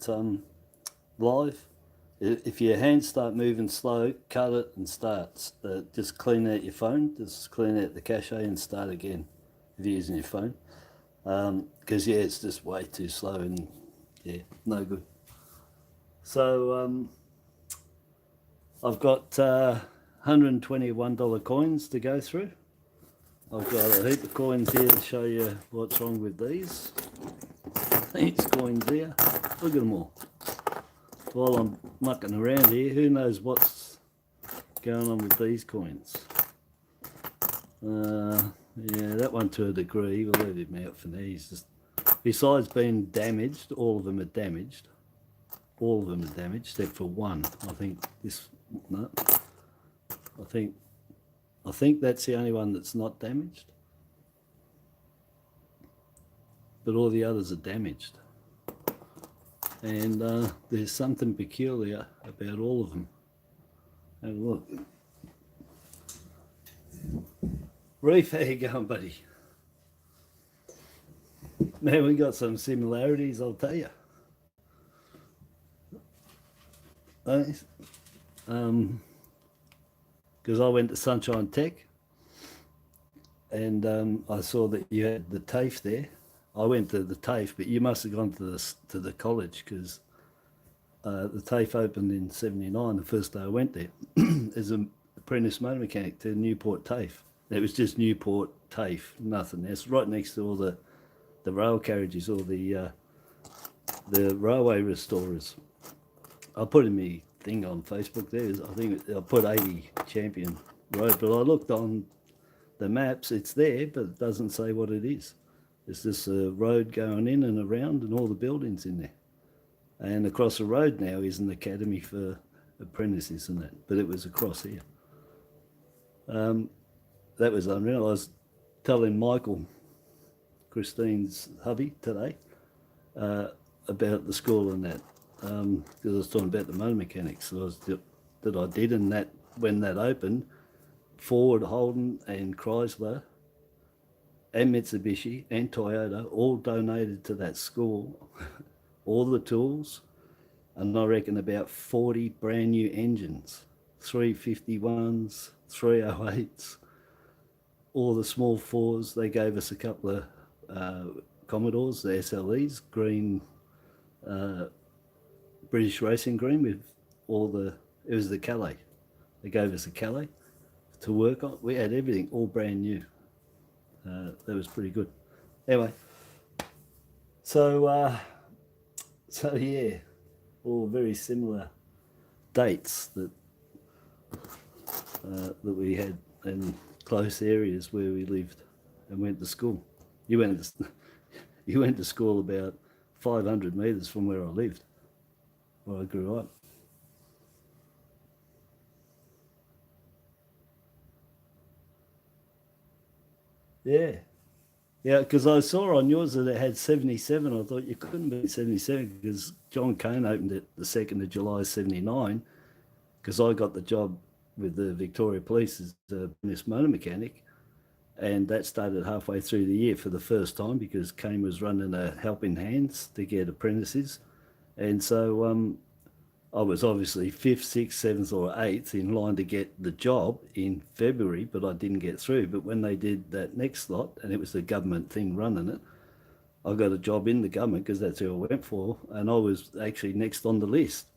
it live. If your hands start moving slow, cut it and start. Just clean out your phone, just clean out the cache and start again if you're using your phone. Because yeah, it's just way too slow and yeah, no good. So I've got $121 coins to go through. I've got a heap of coins here to show you what's wrong with these coins here. Look at them all. While I'm mucking around here, who knows what's going on with these coins? Yeah, that one to a degree. We'll leave him out for now. He's just, besides being damaged, all of them are damaged. All of them are damaged except for one. I think this, no. I think that's the only one that's not damaged. But all the others are damaged. And there's something peculiar about all of them. Have a look. Reef, how you going, buddy? Man, we got some similarities, I'll tell you. Because I went to Sunshine Tech and I saw that you had the TAFE there. I went to the TAFE, but you must have gone to the college because the TAFE opened in '79, the first day I went there, as an apprentice motor mechanic to Newport TAFE. It was just Newport TAFE, nothing else, right next to all the rail carriages, all the railway restorers. I put in my thing on Facebook there, I think I put 80 Champion Road, but I looked on the maps, it's there, but it doesn't say what it is. It's just a road going in and around and all the buildings in there. And across the road now is an academy for apprentices and that, but it was across here. That was unreal. I was telling Michael, Christine's hubby, today about the school and that, because I was talking about the motor mechanics that I did, and that when that opened, Ford, Holden and Chrysler and Mitsubishi and Toyota all donated to that school all the tools, and I reckon about 40 brand new engines, 351s, 308s, all the small fours. They gave us a couple of Commodores, the SLEs, green, British Racing Green with all the, it was the Calais. They gave us a Calais to work on. We had everything all brand new. That was pretty good. Anyway, so yeah, all very similar dates that we had in close areas where we lived and went to school. You went to school about 500 metres from where I lived, where I grew up. Yeah, because I saw on yours that it had 77. I thought you couldn't be 77 because John Cone opened it the 2nd of July 79, because I got the job with the Victoria Police as a apprentice motor mechanic, and that started halfway through the year for the first time because Kane was running a Helping Hands to get apprentices, and so I was obviously 5th, 6th, 7th or 8th in line to get the job in February, but I didn't get through. But when they did that next lot, and it was the government thing running it, I got a job in the government because that's who I went for, and I was actually next on the list.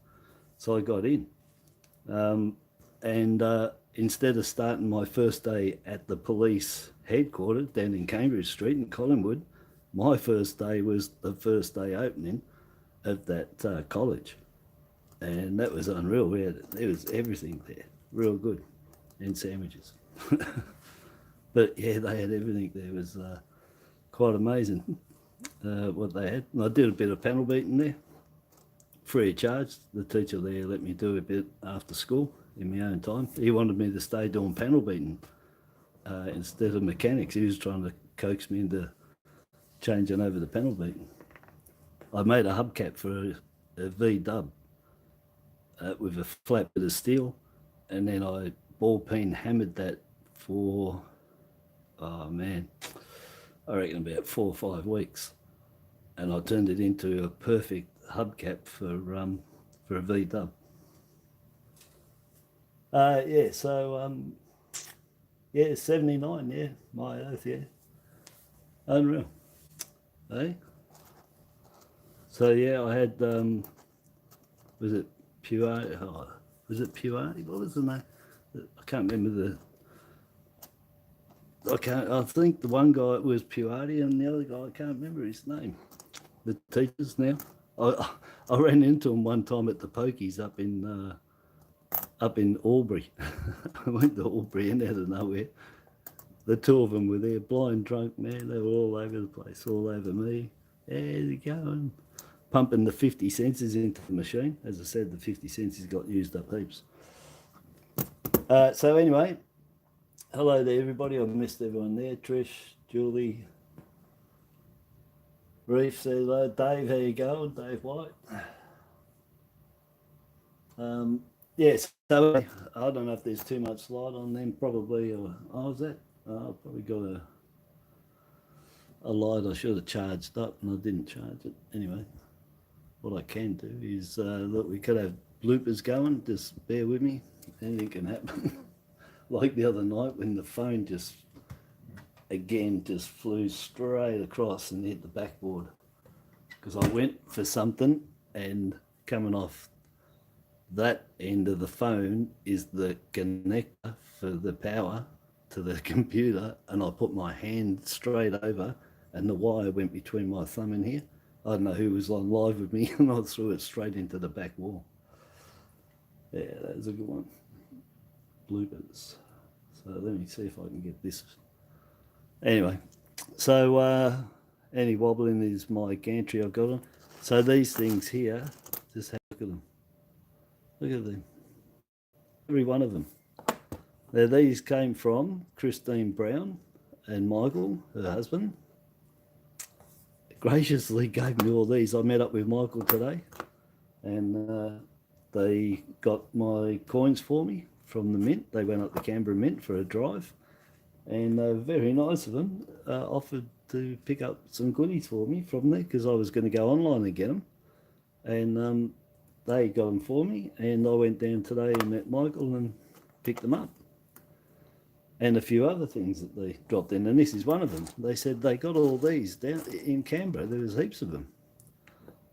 So I got in. Instead of starting my first day at the police headquarters down in Cambridge Street in Collingwood, my first day was the first day opening of that college. And that was unreal. There was everything there, real good, and sandwiches. But yeah, they had everything there. It was quite amazing what they had. And I did a bit of panel beating there, free of charge. The teacher there let me do a bit after school in my own time. He wanted me to stay doing panel beating instead of mechanics. He was trying to coax me into changing over to panel beating. I made a hubcap for a V-dub. With a flat bit of steel, and then I ball peen hammered that for, oh man, I reckon about 4 or 5 weeks, and I turned it into a perfect hubcap for a V-dub. Yeah, so yeah, 79, yeah, my oath, yeah. Unreal. Hey? So yeah, I had was it Pure? Oh, was it Pure? What was the name? I can't remember I think the one guy was Puardi and the other guy, I can't remember his name. The teachers now. I ran into him one time at the Pokies up in Albury. I went to Albury and out of nowhere. The two of them were there, blind drunk, man. They were all over the place, all over me. How's it going? Pumping the 50 cents into the machine. As I said, the 50 cents got used up heaps. So anyway, hello there, everybody. I've missed everyone there. Trish, Julie, Reef says hello. Dave, how you going? Dave White. Yes, so I don't know if there's too much light on them, probably. Or I've probably got a light I should have charged up and I didn't charge it. Anyway, what I can do is, look, we could have bloopers going. Just bear with me. Anything can happen. Like the other night when the phone just flew straight across and hit the backboard. Because I went for something and coming off that end of the phone is the connector for the power to the computer, and I put my hand straight over and the wire went between my thumb and here. I don't know who was on live with me and I threw it straight into the back wall. Yeah, that was a good one. Bloopers. So let me see if I can get this. Anyway, so any wobbling is my gantry I've got on. So these things here, just have a look at them. Look at them. Every one of them. Now these came from Christine Brown and Michael, her husband. Graciously gave me all these. I met up with Michael today and they got my coins for me from the mint. They went up the Canberra Mint for a drive and they were very nice of them. Offered to pick up some goodies for me from there because I was going to go online and get them. And they got them for me and I went down today and met Michael and picked them up. And a few other things that they dropped in, and this is one of them. They said they got all these down in Canberra. There was heaps of them.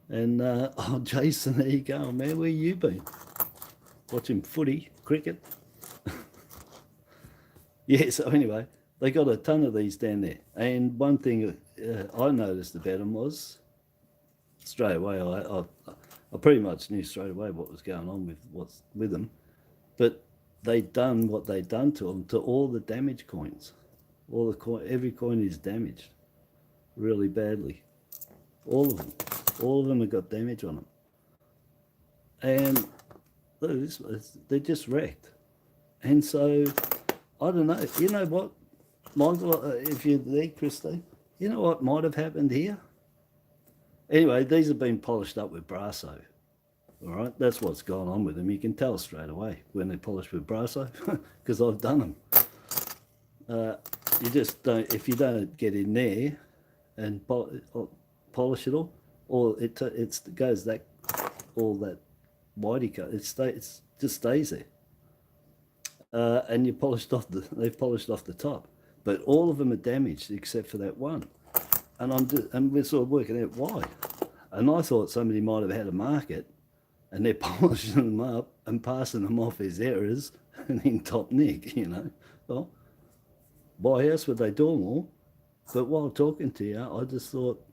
And, oh, Jason, there you go, man. Where you been? Watching footy, cricket. Yeah, so anyway, they got a ton of these down there. And one thing I noticed about them was, straight away, I pretty much knew straight away what was going on with them. But they'd done what they'd done to them, to all the damaged coins. Every coin is damaged really badly. All of them have got damage on them. And they're just wrecked. And so, I don't know, you know what, Michael, if you're there, Christine, you know what might have happened here? Anyway, these have been polished up with Brasso. All right, that's what's going on with them. You can tell straight away when they're polished with Brasso because I've done them. You just don't, if you don't get in there and polish it all, or it goes that, all that whitey cut, it just stays there. And they've polished off the top, but all of them are damaged except for that one. And we're sort of working out why. And I thought somebody might have had a market and they're polishing them up and passing them off as errors and in top nick, you know. Well, why else would they do them all? But while talking to you, I just thought,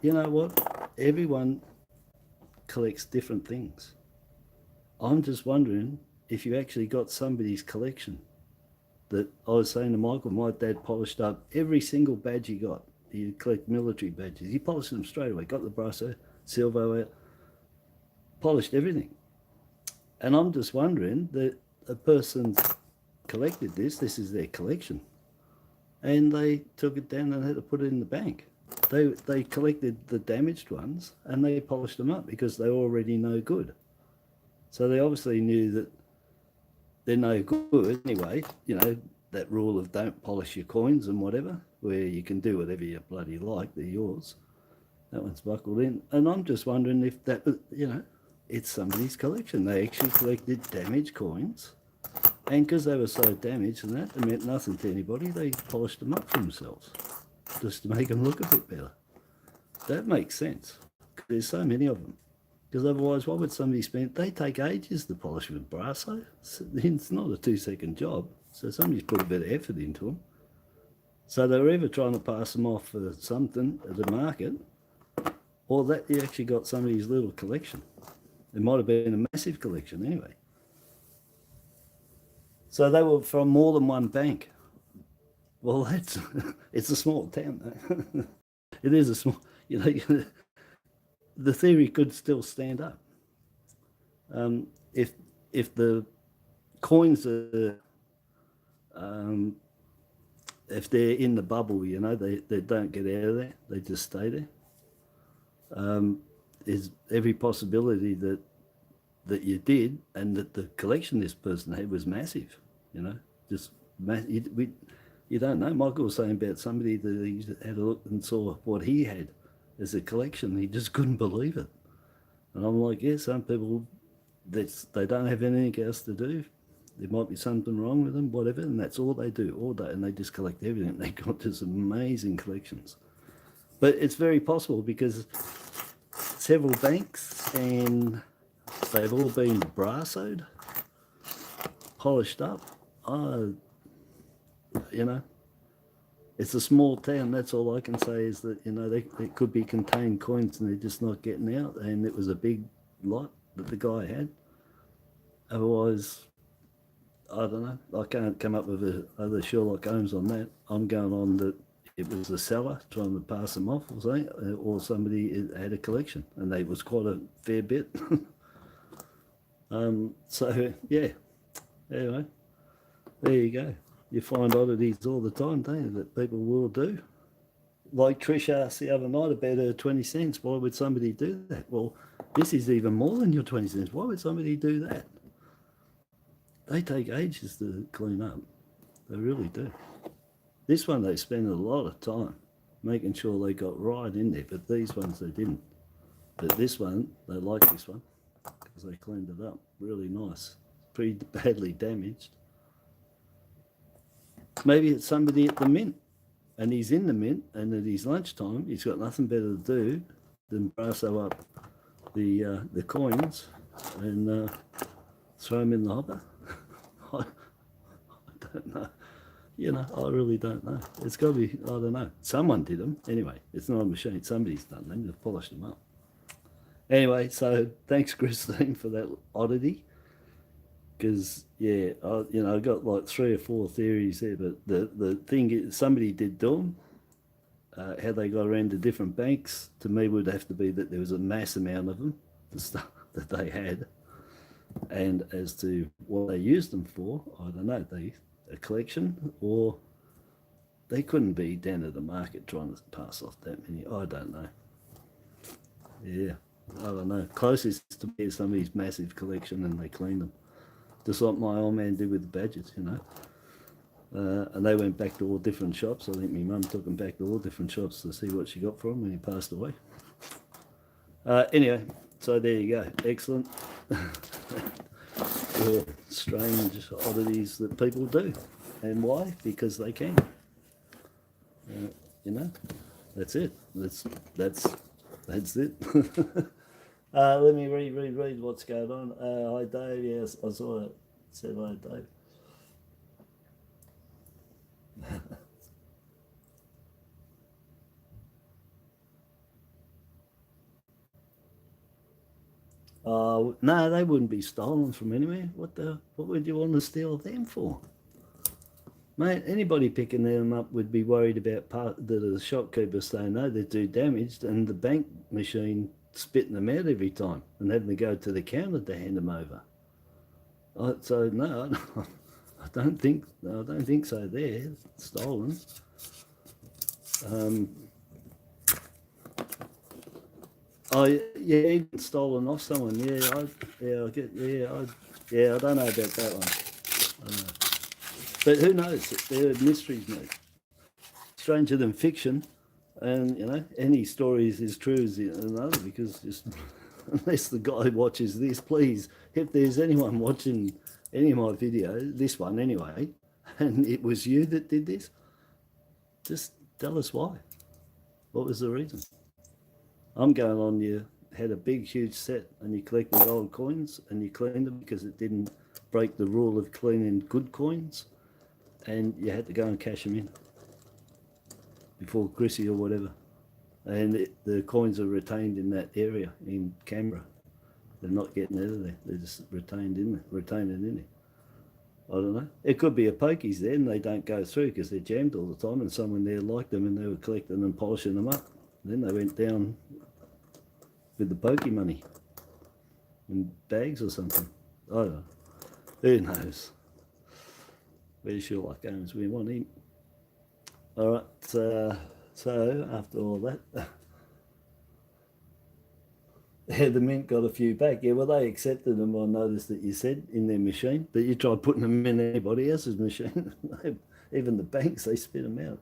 you know what? Everyone collects different things. I'm just wondering if you actually got somebody's collection. That I was saying to Michael, my dad polished up every single badge he got. He collect military badges. He polished them straight away, got the Brasso, Silvo out, polished everything. And I'm just wondering that a person collected this is their collection, and they took it down and had to put it in the bank. They collected the damaged ones and they polished them up because they're already no good. So they obviously knew that they're no good anyway, you know, that rule of don't polish your coins and whatever, where you can do whatever you bloody like, they're yours. That one's buckled in. And I'm just wondering if that, it's somebody's collection. They actually collected damaged coins. And because they were so damaged and that, it meant nothing to anybody, they polished them up for themselves just to make them look a bit better. That makes sense. There's so many of them. Because otherwise, why would somebody spend... They take ages to polish with brasso. It's not a 2-second job. So somebody's put a bit of effort into them. So they were either trying to pass them off for something at the market, or that you actually got somebody's little collection. It might have been a massive collection anyway. So they were from more than one bank. Well, it's a small town. It is a small, the theory could still stand up. If the coins are, if they're in the bubble, they don't get out of there, they just stay there. There's every possibility that you did, and that the collection this person had was massive, just you don't know. Michael was saying about somebody that he had a look and saw what he had as a collection. He just couldn't believe it. And I'm like, yeah, some people, they don't have anything else to do. There might be something wrong with them, whatever, and that's all they do all day, and they just collect everything. They've got just amazing collections. But it's very possible because several banks, and they've all been brassoed, polished up. It's a small town. That's all I can say is that, they could be contained coins and they're just not getting out. And it was a big lot that the guy had. Otherwise, I don't know. I can't come up with other Sherlock Holmes on that. I'm going on that it was a seller trying to pass them off or something, or somebody had a collection, and they was quite a fair bit. So, yeah. Anyway, there you go. You find oddities all the time, don't you, that people will do. Like Trish asked the other night about her 20 cents. Why would somebody do that? Well, this is even more than your 20 cents. Why would somebody do that? They take ages to clean up. They really do. This one, they spend a lot of time making sure they got right in there, but these ones they didn't. But this one, they like this one because they cleaned it up really nice. Pretty badly damaged. Maybe it's somebody at the mint, and he's in the mint, and at his lunchtime, he's got nothing better to do than brasso up the coins and throw them in the hopper. I don't know. I really don't know. It's got to be, I don't know. Someone did them. Anyway, it's not a machine. Somebody's done them. They've polished them up. Anyway, so thanks, Christine, for that oddity. Because, yeah, I got like 3 or 4 theories there, but the thing is, somebody did do them. How they got around to different banks, to me, would have to be that there was a mass amount of them, the stuff that they had. And as to what they used them for, I don't know, a collection, or they couldn't be down at the market trying to pass off that many. I don't know. Yeah, I don't know. Closest to me is somebody's massive collection and they cleaned them. Just like my old man did with the badges, and they went back to all different shops. I think my mum took them back to all different shops to see what she got from him when he passed away. Anyway, so there you go. Excellent. Or strange oddities that people do. And why? Because they can. That's it. That's it. Let me read what's going on. Hi, Dave. Yes, I saw it. Said hi, Dave. No, they wouldn't be stolen from anywhere. What would you want to steal them for? Mate, anybody picking them up would be worried about the shopkeeper saying, no, they're too damaged, and the bank machine spitting them out every time and having to go to the counter to hand them over. So no, I don't think so. They're stolen. Even stolen off someone. I don't know about that one. But who knows? They're mysteries, mate. Stranger than fiction. And, you know, any story is as true as another, because just unless the guy watches this, please, if there's anyone watching any of my videos, this one anyway, and it was you that did this, just tell us why. What was the reason? I'm going on, you had a big, huge set and you collected old coins and you cleaned them because it didn't break the rule of cleaning good coins, and you had to go and cash them in before Chrissy or whatever. And the coins are retained in that area in Canberra. They're not getting out of there. They're just retained in there. I don't know. It could be a pokies there and they don't go through because they're jammed all the time, and someone there liked them and they were collecting and polishing them up. And then they went down with the pokey money in bags or something. I don't know. Who knows? Where's Sherlock Holmes? We want him. All right. So after all that, yeah, the mint got a few back. Yeah, well, they accepted them. I noticed that you said in their machine, but you tried putting them in anybody else's machine. Even the banks, they spit them out.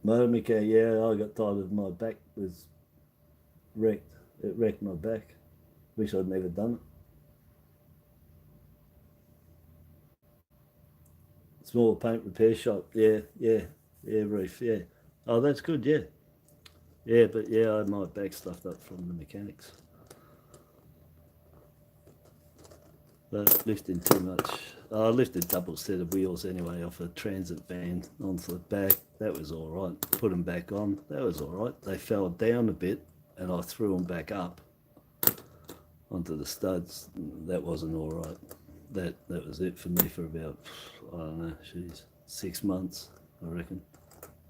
Motomica, yeah, I got tired of my back was wrecked. It wrecked my back. Wish I'd never done it. Small paint repair shop, yeah, Reef, yeah. Oh, that's good, yeah. Yeah, but yeah, I had my back stuffed up from the mechanics. But lifting too much. I lifted double set of wheels anyway off a transit van onto the back. That was all right. Put them back on. That was all right. They fell down a bit and I threw them back up onto the studs. That wasn't all right. That was it for me for about, I don't know, 6 months, I reckon.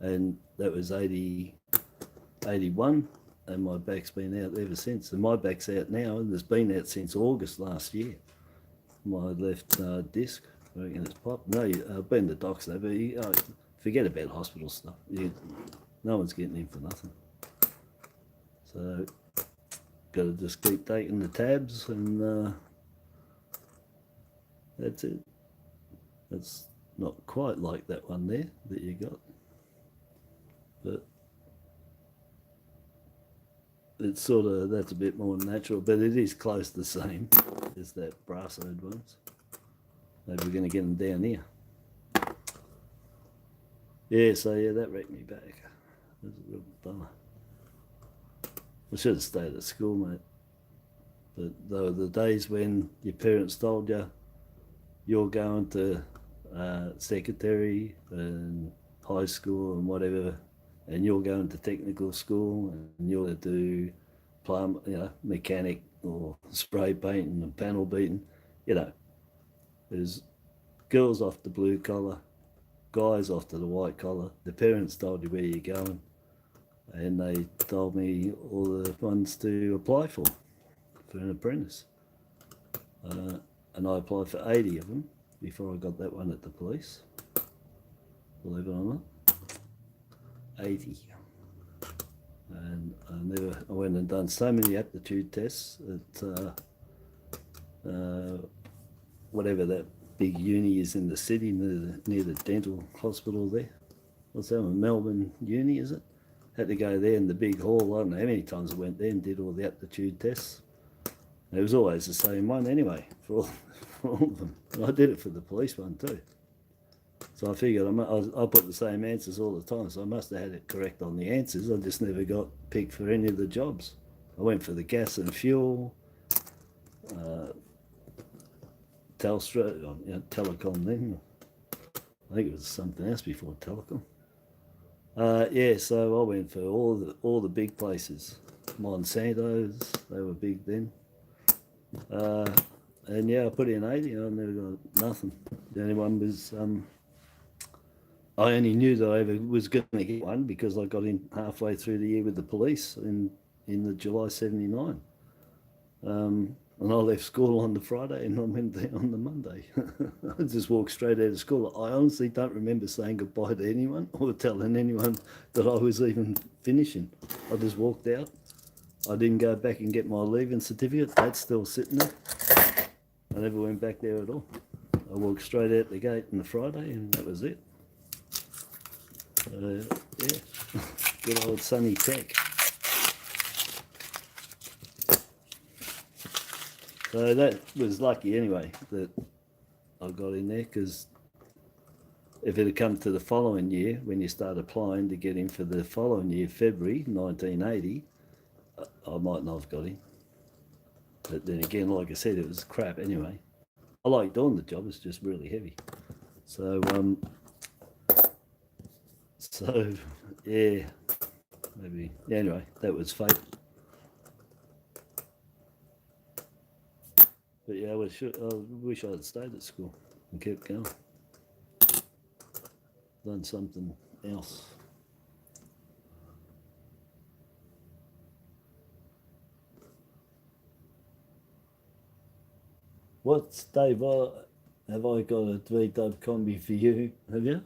And that was 81, and my back's been out ever since. And my back's out now, and it's been out since August last year. My left disc, I reckon it's popped. No, I've been to docs though, but forget about hospital stuff. No one's getting in for nothing. So, got to just keep taking the tabs, and that's it. It's not quite like that one there that you got, but it's sort of, that's a bit more natural, but it is close to the same as that brassoed ones. Maybe we're going to get them down here. Yeah, so yeah, that wrecked me back. That's a real bummer. I should have stayed at school, mate. But there were the days when your parents told you you're going to secretary and high school and whatever, and you're going to technical school and you're going to do plumb, mechanic or spray painting and panel beating. There's girls off the blue collar, guys off to the white collar. The parents told you where you're going, and they told me all the ones to apply for an apprentice. And I applied for 80 of them before I got that one at the police. Believe it or not, 80. And I went and done so many aptitude tests at whatever that big uni is in the city near the dental hospital there. What's that one? Melbourne Uni, is it? Had to go there in the big hall. I don't know how many times I went there and did all the aptitude tests. And it was always the same one anyway for all of them. And I did it for the police one too. So I figured I put the same answers all the time, so I must have had it correct on the answers. I just never got picked for any of the jobs. I went for the gas and fuel, Telstra, telecom then. I think it was something else before telecom. Yeah, so I went for all the big places. Monsanto's, they were big then. And yeah, I put in 80 and I never got nothing. The only one was, I only knew that I ever was going to get one because I got in halfway through the year with the police in the July 79. And I left school on the Friday and I went there on the Monday. I just walked straight out of school. I honestly don't remember saying goodbye to anyone or telling anyone that I was even finishing. I just walked out. I didn't go back and get my leaving certificate. That's still sitting there. I never went back there at all. I walked straight out the gate on the Friday and that was it. Yeah, good old sunny tech. So that was lucky anyway that I got in there, because if it had come to the following year, when you start applying to get in for the following year, February 1980, I might not have got in. But then again, like I said, it was crap anyway. I like doing the job, it's just really heavy. So, yeah, maybe. Yeah, anyway, that was fate. But yeah, I wish I had stayed at school and kept going. Done something else. What's Dave? Have I got a V-dub combi for you? Have you?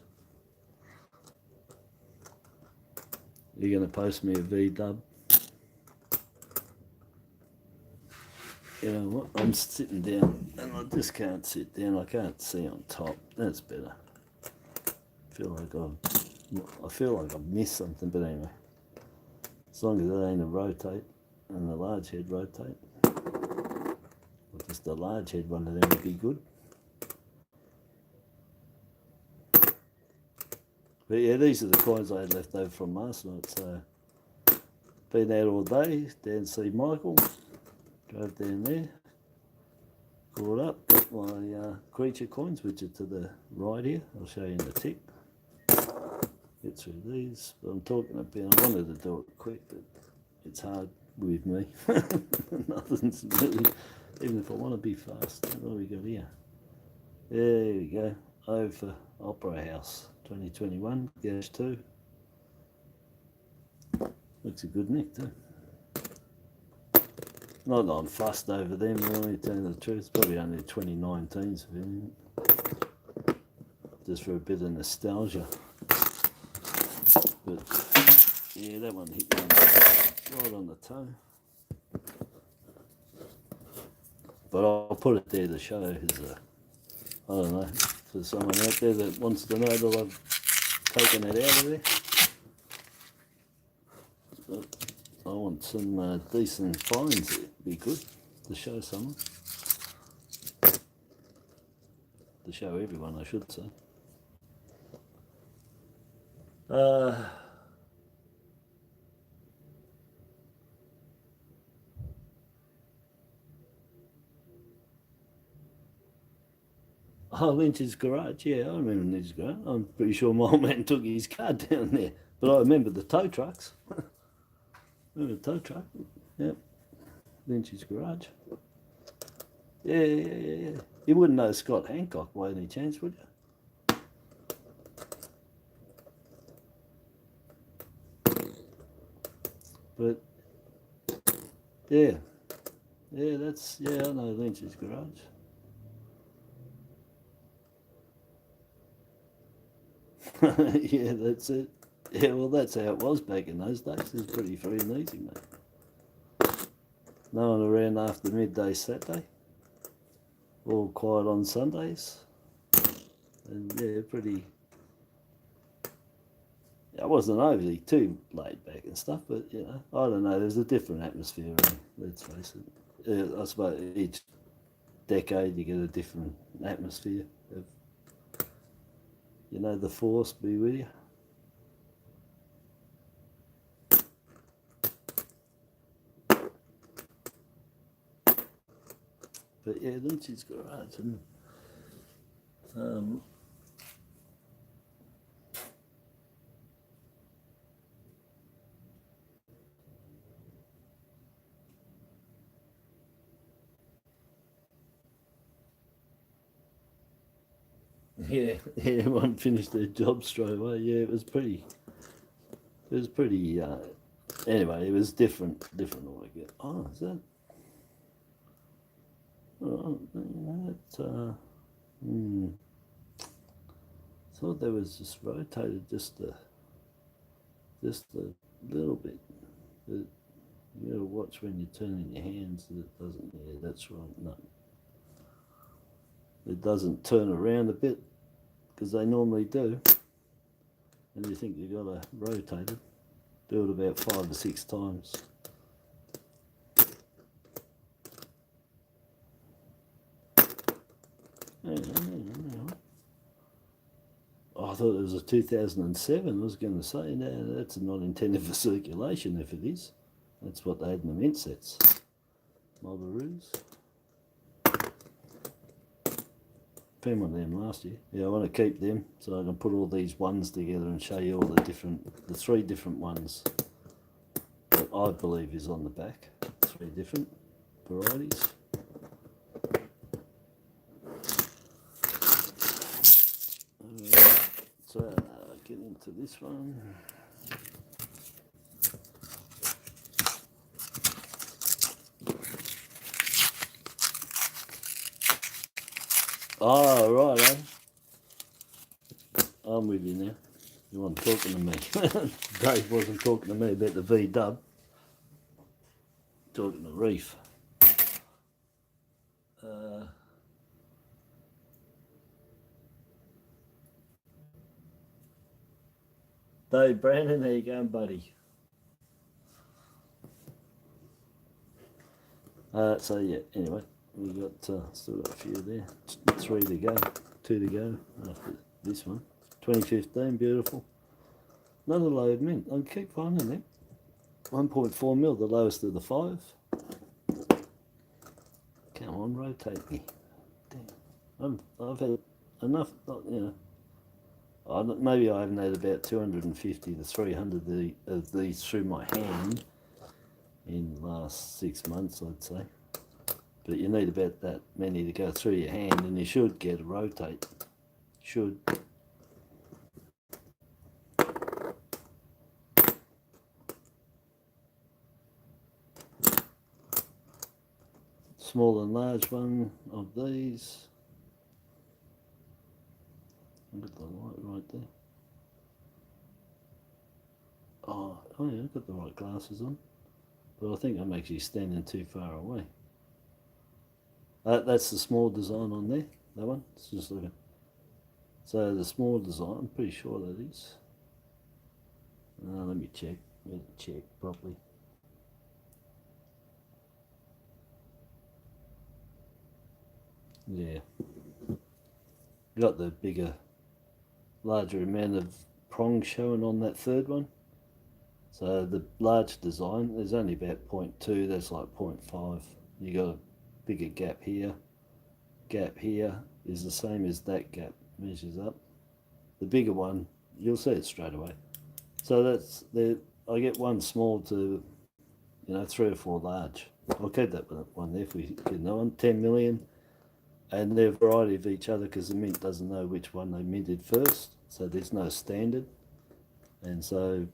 You're going to post me a V-dub? You know what? I'm sitting down and I just can't sit down. I can't see on top. That's better. I feel like I've missed something, but anyway. As long as it ain't a rotate and the large head rotate. Or just a large head one of them would be good. But yeah, these are the coins I had left over from last night. So been out all day, down to see Michael. Drove down there, caught up, got my creature coins, which are to the right here. I'll show you in the tip. Get through these. But I'm talking about, I wanted to do it quick, but it's hard with me. Nothing's really, even if I want to be fast. What do we got here? There we go. Over Opera House 2021-2. Looks a good nick too. Not that I'm fussed over them, really, to tell you the truth. It's probably only 2019s for him. Just for a bit of nostalgia. But yeah, that one hit me right on the toe. But I'll put it there to show as a, I don't know, for someone out there that wants to know that I've taken it out of there. But I want some decent finds. It'd be good to show someone. To show everyone, I should say. Oh, Lynch's garage. Yeah, I remember Lynch's garage. I'm pretty sure my old man took his car down there. But I remember the tow trucks. Remember the tow truck? Yep. Lynch's garage. Yeah. You wouldn't know Scott Hancock by any chance, would you? But yeah, I know Lynch's garage. Yeah, that's it. Yeah, well, that's how it was back in those days. It was pretty free and easy, mate. No one around after midday Saturday. All quiet on Sundays. And yeah, pretty. I wasn't overly too laid back and stuff, but you know, I don't know. There's a different atmosphere, really, let's face it. I suppose each decade you get a different atmosphere of, you know, the force be with you. But yeah, Lynch's garage, and yeah, everyone finished their job straight away. Yeah, it was pretty. Anyway, it was different altogether. Oh, is that? Oh, thought that was just rotated just a little bit. But you gotta watch when you're turning your hands that it doesn't. Yeah, that's right. No, it doesn't turn around a bit because they normally do. and you think you've got to rotate it, do it about 5 to 6 times. Oh, I thought it was a 2007. I was going to say, no, that's not intended for circulation if it is. That's what they had in the mint sets. Marlboroos. Found one of them last year. Yeah, I want to keep them so I can put all these ones together and show you all the 3 different ones that I believe is on the back. 3 different varieties. So get into this one. Oh, right, eh? I'm with you now. You weren't talking to me. Dave wasn't talking to me about the V-dub. Talking to Reef. Dave Brandon, how you going, buddy? So yeah, anyway, we got still got a few there. 3 to go, 2 to go after this one. 2015, beautiful. Another low mint. I keep finding them. 1.4 mil, the lowest of the 5. Come on, rotate me. Damn. I've had enough, you know. Maybe I haven't had about 250 to 300 of these through my hand in the last 6 months, I'd say. But you need about that many to go through your hand, and you should get a rotate. Should. Small and large one of these. I've got the light right there. Oh yeah, I've got the right glasses on. But I think I'm actually standing too far away. That's the small design on there, that one. It's just looking. So the small design, I'm pretty sure that is. Let me check. Check properly. Yeah. Got the larger amount of prongs showing on that third one. So the large design, there's only about 0.2, that's like 0.5. You got a bigger gap here is the same as that gap, measures up. The bigger one, you'll see it straight away. So that's I get one small to, 3 or 4 large. I'll keep that one there if we get another one. 10 million, and they're a variety of each other because the mint doesn't know which one they minted first, so there's no standard, and so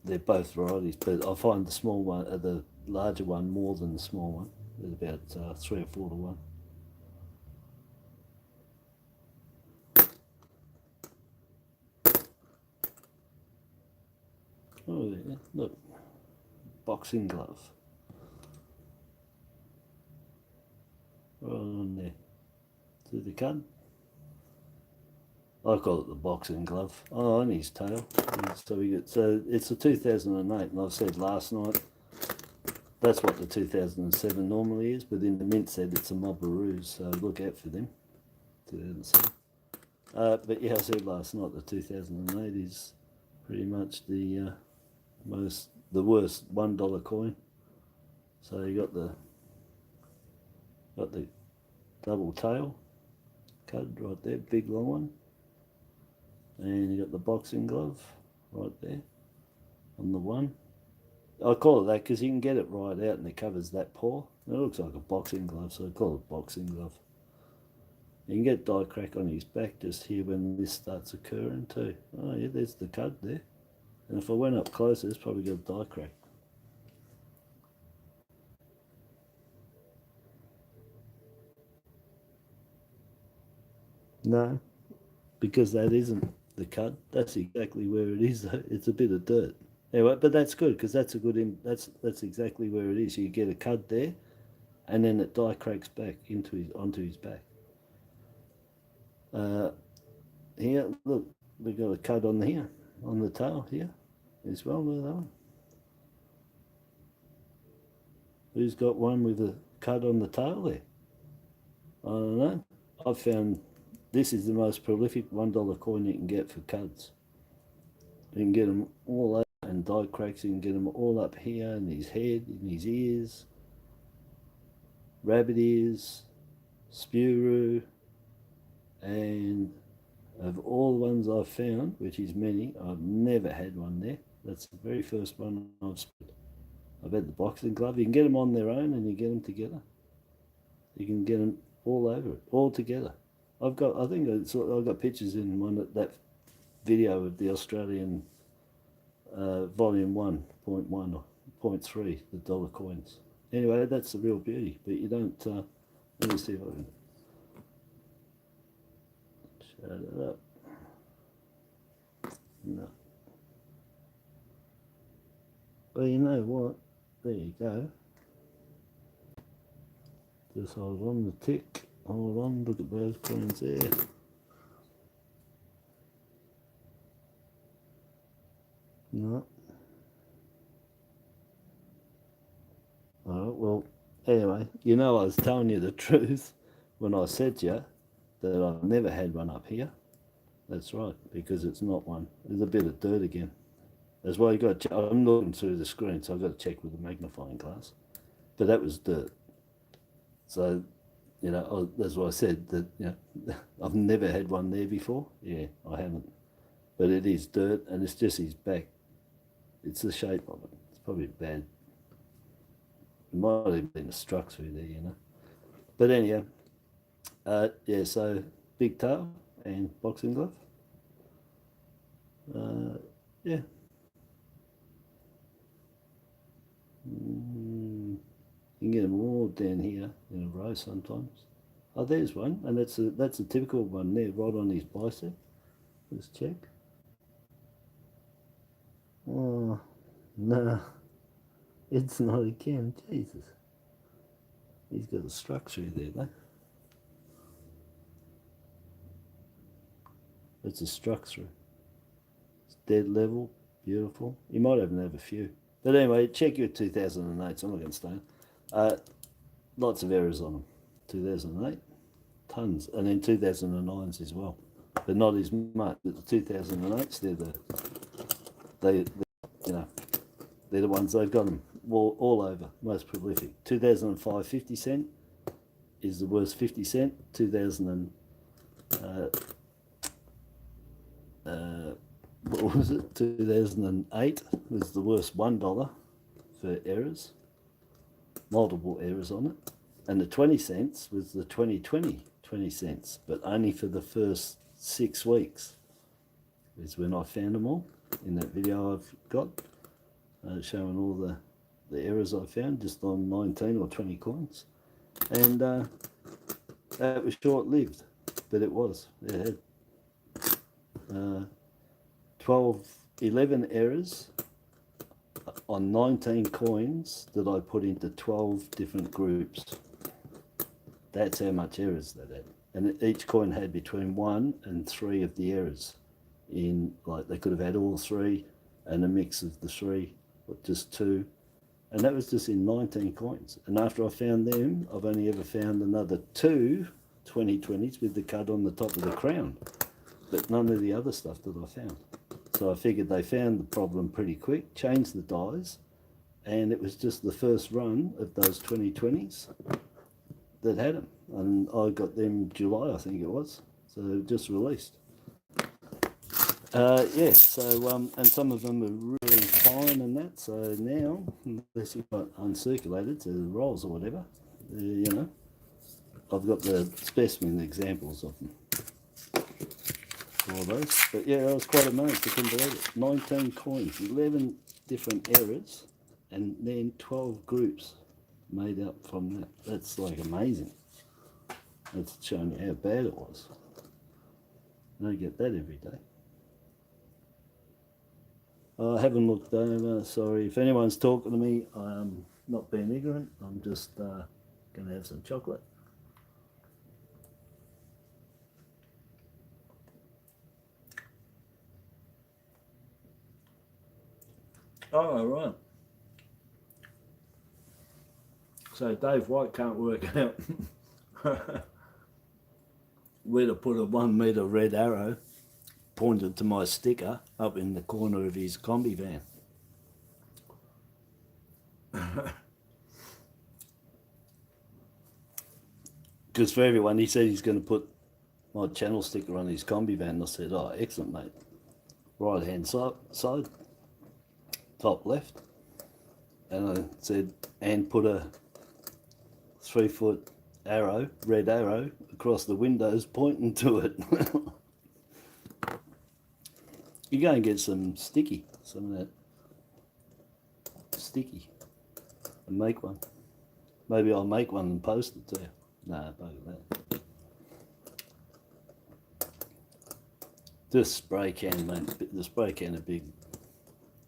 they're both varieties. But I find the small one, the larger one, more than the small one. They're about 3 or 4 to 1. Oh yeah, look, boxing glove. Right on there. See the cud? I call it the boxing glove. Oh, and his tail. So it's a 2008, and I said last night that's what the 2007 normally is, but in the mint set it's a Marlboroos, so look out for them. 2007. But yeah, I said last night the 2008 is pretty much the worst $1 coin. So you got the double tail cud right there, big long one, and you got the boxing glove right there on the one. I call it that because you can get it right out and it covers that paw. It looks like a boxing glove, so I call it boxing glove. You can get die crack on his back just here when this starts occurring too. Oh yeah, there's the cud there. And if I went up closer, it's probably got a die crack. No, because that isn't the cud. That's exactly where it is though. It's a bit of dirt. Anyway, but that's good because that's a good. That's exactly where it is. You get a cud there, and then it die cracks back onto his back. Here, look, we got a cud on here. on the tail here as well. Look at that one. Who's got one with a cut on the tail there? I don't know. I've found this is the most prolific $1 coin you can get for cuds. You can get them all over and die cracks. You can get them all up here in his head, in his ears, rabbit ears, spuru, and of all the ones I've found, which is many, I've never had one there. That's the very first one I've split. I've had the boxing glove. You can get them on their own and you get them together. You can get them all over it, all together. I think I've got pictures in one that video of the Australian volume 1.1 or 0.3, the dollar coins. Anyway, that's the real beauty, but you don't, let me see if I can shut it up. No. Well, you know what? There you go. Just hold on the tick. Hold on, look at those coins there. No. Alright, well, anyway, you know I was telling you the truth when I said to you that I've never had one up here. That's right, because it's not one. There's a bit of dirt again. That's why you got to check. I'm looking through the screen, so I've got to check with the magnifying glass. But that was dirt. So, you know, that's why I said that, you know, I've never had one there before. Yeah, I haven't. But it is dirt, and it's just his back. It's the shape of it. It's probably bad. It might have been a struck through there, you know. But anyhow, yeah, so big tail and boxing glove. Yeah. You can get them all down here in a row sometimes. Oh, there's one, and that's a typical one there, right on his bicep. Let's check. Oh, no, it's not again. Jesus, he's got a structure there, though. It's a structure. It's dead level, beautiful. You might even have a few. But anyway, check your 2008, so I'm not going to stay. Lots of errors on them. 2008, tons. And then 2009s as well. But not as much. But the 2008s, you know, they're the ones they've got them all over, most prolific. 2005, 50 cent is the worst 50 cent. what was it? 2008 was the worst $1 for errors, multiple errors on it. And the 20 cents was the 2020 20 cents, but only for the first 6 weeks is when I found them all in that video I've got, showing all the errors I found just on 19 or 20 coins. And that was short-lived, but it was. It had 11 errors on 19 coins that I put into 12 different groups. That's how much errors that had. And each coin had between 1 and 3 of the errors. In, like, they could have had all 3 and a mix of the 3, or just 2. And that was just in 19 coins. And after I found them, I've only ever found another 2 2020s with the cut on the top of the crown, but none of the other stuff that I found. So I figured they found the problem pretty quick, changed the dies, and it was just the first run of those 2020s that had them. And I got them July, I think it was, so just released. Yeah, so, and some of them are really fine and that, so now, unless you've got uncirculated to rolls or whatever, you know, I've got the specimen examples of them. All those. But yeah, I was quite amazed, I couldn't believe it. 19 coins, 11 different errors, and then 12 groups made up from that. That's like amazing. That's showing you how bad it was. I don't get that every day. I haven't looked over, sorry. If anyone's talking to me, I'm not being ignorant. I'm just going to have some chocolate. Oh, right. So Dave White can't work out where to put a 1 metre red arrow pointed to my sticker up in the corner of his combi van. Because for everyone, he said he's going to put my channel sticker on his combi van. I said, oh, excellent, mate. Right hand side, top left. And I said, and put a 3 foot arrow, red arrow, across the windows pointing to it. You go and get some sticky, some of that sticky, and make one. Maybe I'll make one and post it to you. Nah, bugger that. Just spray can, mate. The spray can a big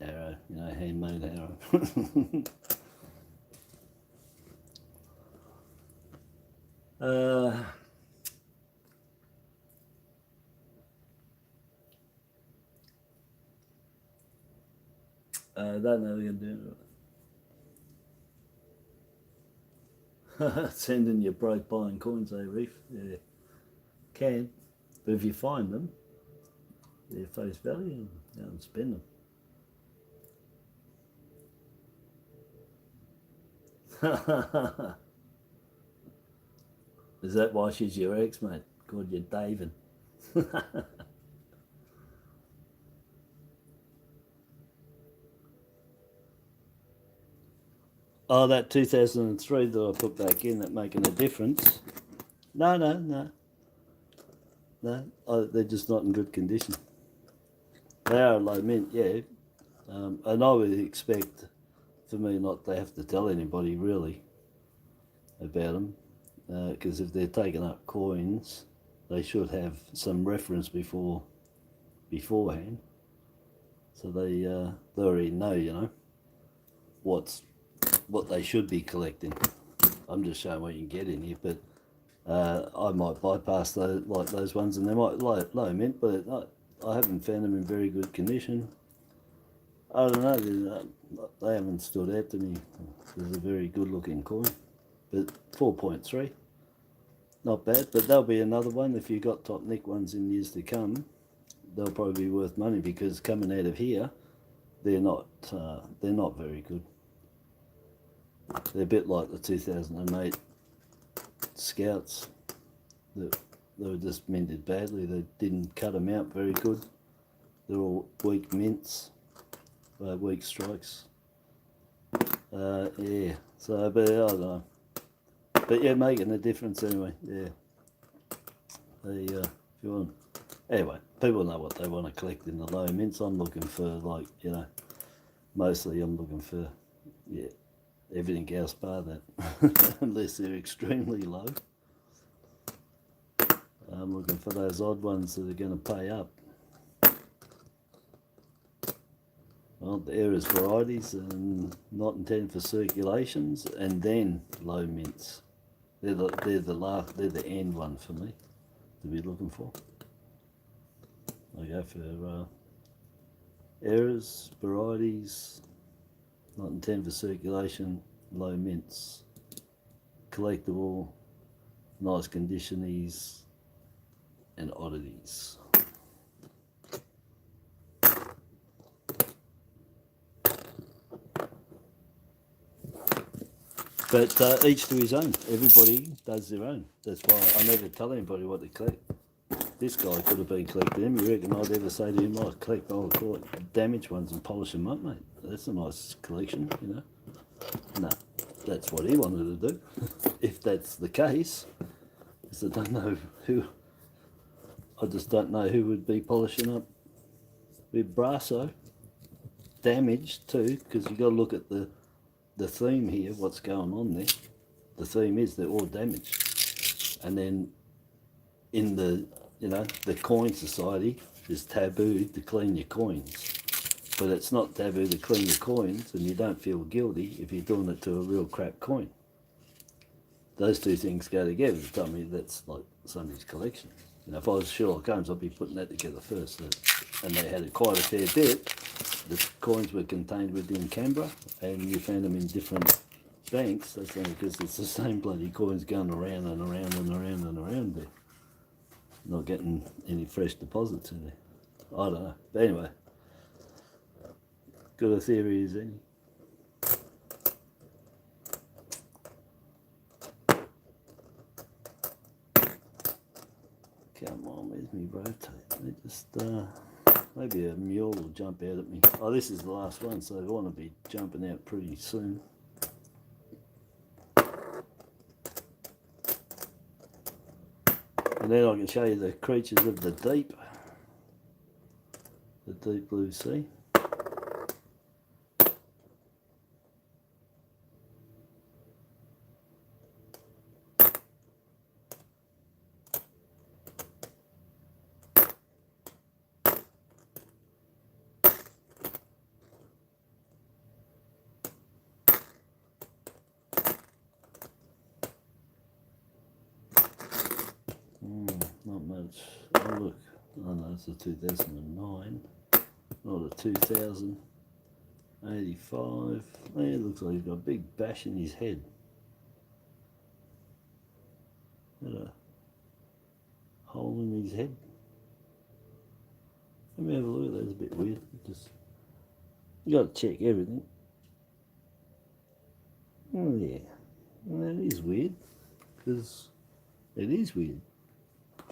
arrow, you know, handmade arrow. I don't know what you're doing. Sending your broke buying coins, eh, Reef? Yeah, can. But if you find them, they're face value, go and spend them. Is that why she's your ex, mate? Called you David. Oh, that 2003 that I put back in, that making a difference. No. They're just not in good condition. They are low mint, yeah. And I would expect for me not to have to tell anybody really about them. Because if they're taking up coins, they should have some reference beforehand. So they already know, you know, what they should be collecting. I'm just showing what you can get in here, but I might bypass those ones, and they might low mint, but I haven't found them in very good condition. I don't know, they haven't stood out to me as a very good looking coin, but 4.3, not bad. But there'll be another one if you've got top nick ones in years to come. They'll probably be worth money, because coming out of here, they're not very good. They're a bit like the 2008 Scouts. They were just minted badly. They didn't cut them out very good. They're all weak mints, weak strikes. Yeah. So, but I don't know. But yeah, making a difference anyway. Yeah. If you want. Anyway, people know what they want to collect in the low mints. I'm looking for, like, you know, mostly I'm looking for, yeah, everything else bar that, unless they're extremely low. I'm looking for those odd ones that are going to pay up. Well, there is varieties and not intended for circulations, and then low mints. They're the end one for me to be looking for. I go for errors, varieties, not intended for circulation, low mints, collectible, nice conditionies, and oddities. But each to his own. Everybody does their own. That's why I never tell anybody what to collect. This guy could have been collecting them. You reckon I'd ever say to him, I'll collect damaged ones and polish them up, mate? That's a nice collection, you know. No, that's what he wanted to do. If that's the case, because I don't know who. I just don't know who would be polishing up with Brasso. Damaged too, because you've got to look at the theme here, what's going on there. The theme is they're all damaged. And then in the, you know, the coin society, it's taboo to clean your coins. But it's not taboo to clean your coins, and you don't feel guilty if you're doing it to a real crap coin. Those two things go together. Tell me that's like somebody's collection. You know, if I was Sherlock Holmes, I'd be putting that together first. And they had quite a fair bit. the coins were contained within Canberra and you found them in different banks, that's only because it's the same bloody coins going around and around and around and around there. Not getting any fresh deposits in there. I don't know. But anyway, got a theory, is any? Come on, where's me rotate? They just, maybe a mule will jump out at me. Oh, this is the last one, so I want to be jumping out pretty soon. And then I can show you the creatures of the deep blue sea. Not much. Oh look, oh no, it's a 2009, not a 2085. Yeah, it looks like he's got a big bash in his head. Got a hole in his head. Let me have a look at that, it's a bit weird. Just, you got to check everything. Oh yeah, that is weird, because it is weird.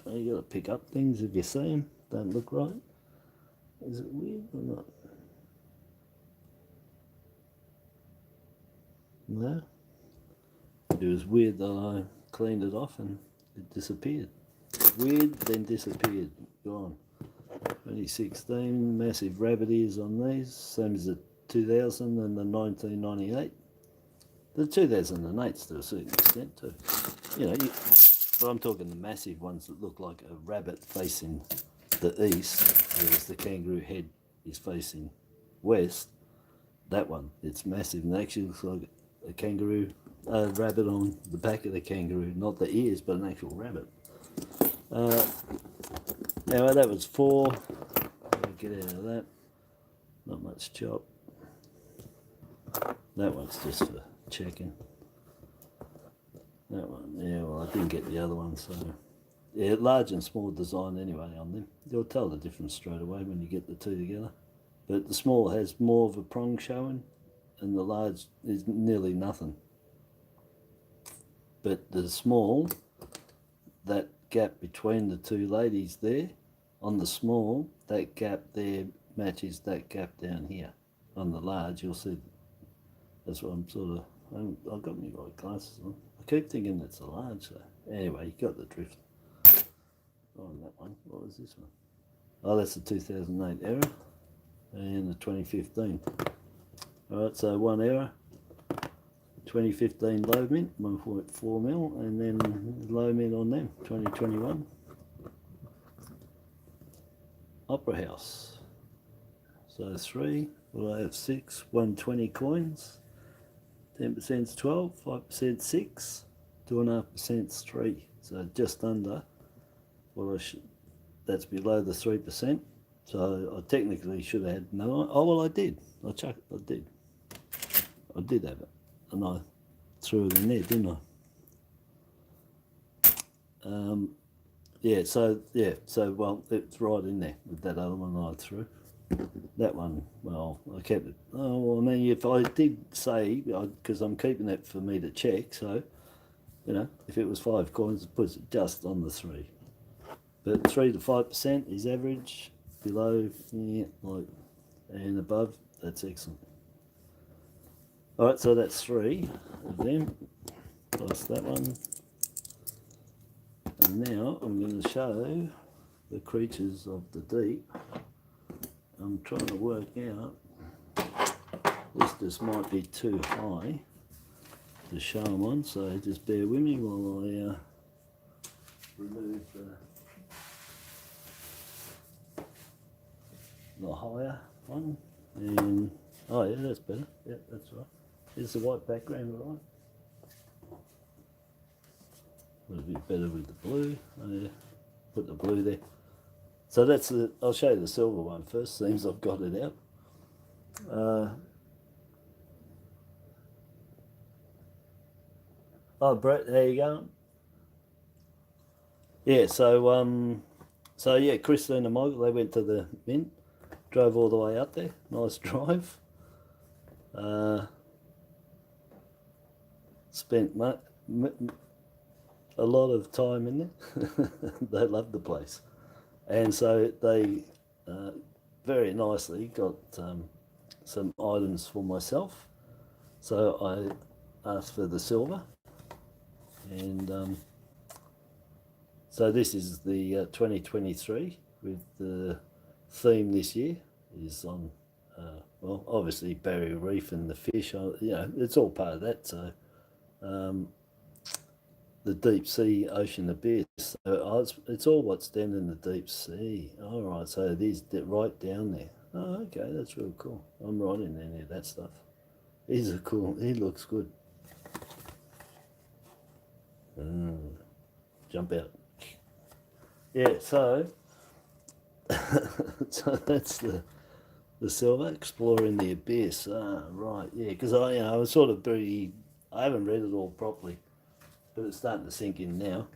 You got to pick up things if you see them, don't look right. Is it weird or not? No. It was weird that I cleaned it off and it disappeared. Weird, then disappeared. Gone. 2016, massive rabbit ears on these, same as the 2000 and the 1998. The 2008's to a certain extent too. You know, but I'm talking the massive ones that look like a rabbit facing the east, whereas the kangaroo head is facing west. That one, it's massive and actually looks like a kangaroo, a rabbit on the back of the kangaroo, not the ears, but an actual rabbit. Anyway, that was 4. I'll get out of that. Not much chop. That one's just for checking. That one, yeah, well, I didn't get the other one, so... Yeah, large and small design anyway on them. You'll tell the difference straight away when you get the two together. But the small has more of a prong showing, and the large is nearly nothing. But the small, that gap between the two ladies there, on the small, that gap there matches that gap down here. On the large, you'll see, that's what I'm sort of... I've got my white glasses on. I keep thinking it's a large, so anyway, you got the drift. On that one, what was this one? Oh, that's the 2008 error and the 2015. Alright, so one error, 2015 low mint, 1.4 mil, and then low mint on them, 2021. Opera House. So 3, well I have 6, 120 coins. 10%'s 12, 5%'s 6, 2.5%'s 3. So just under what I should, that's below the 3%. So I technically should have had no, oh well I did. I did have it. And I threw it in there, didn't I? Yeah, so well it's right in there with that other one I threw. That one, well, I kept it. Oh, well, I mean, if I did say, because I'm keeping that for me to check, so, you know, if it was 5 coins, it puts it just on the 3. But 3 to 5% is average, below, yeah, like, and above, that's excellent. Alright, so that's 3 of them, plus that one. And now I'm going to show the creatures of the deep. I'm trying to work out, this just might be too high to show them on, so just bear with me while I remove the higher one. And oh yeah, that's better. Yeah, that's right. Is the white background right? A little bit better with the blue. Oh, yeah. Put the blue there. So that's the, I'll show you the silver one first, seems I've got it out. Oh, Brett, how you going? Yeah, so yeah, Christine and Michael, they went to the mint, drove all the way up there. Nice drive. Spent a lot of time in there. They loved the place, and so they very nicely got some items for myself. So I asked for the silver, and so this is the 2023 with the theme this year is on, well, obviously barrier reef and the fish. You know, it's all part of that. So the deep sea ocean abyss. So it's all what's down in the deep sea. All right, so it is right down there. Oh, okay, that's real cool. I'm right in any of that stuff. He's a cool. He looks good. Jump out. Yeah, so so that's the silver, exploring the abyss. Ah, right, yeah, because I was sort of I haven't read it all properly, but it's starting to sink in now.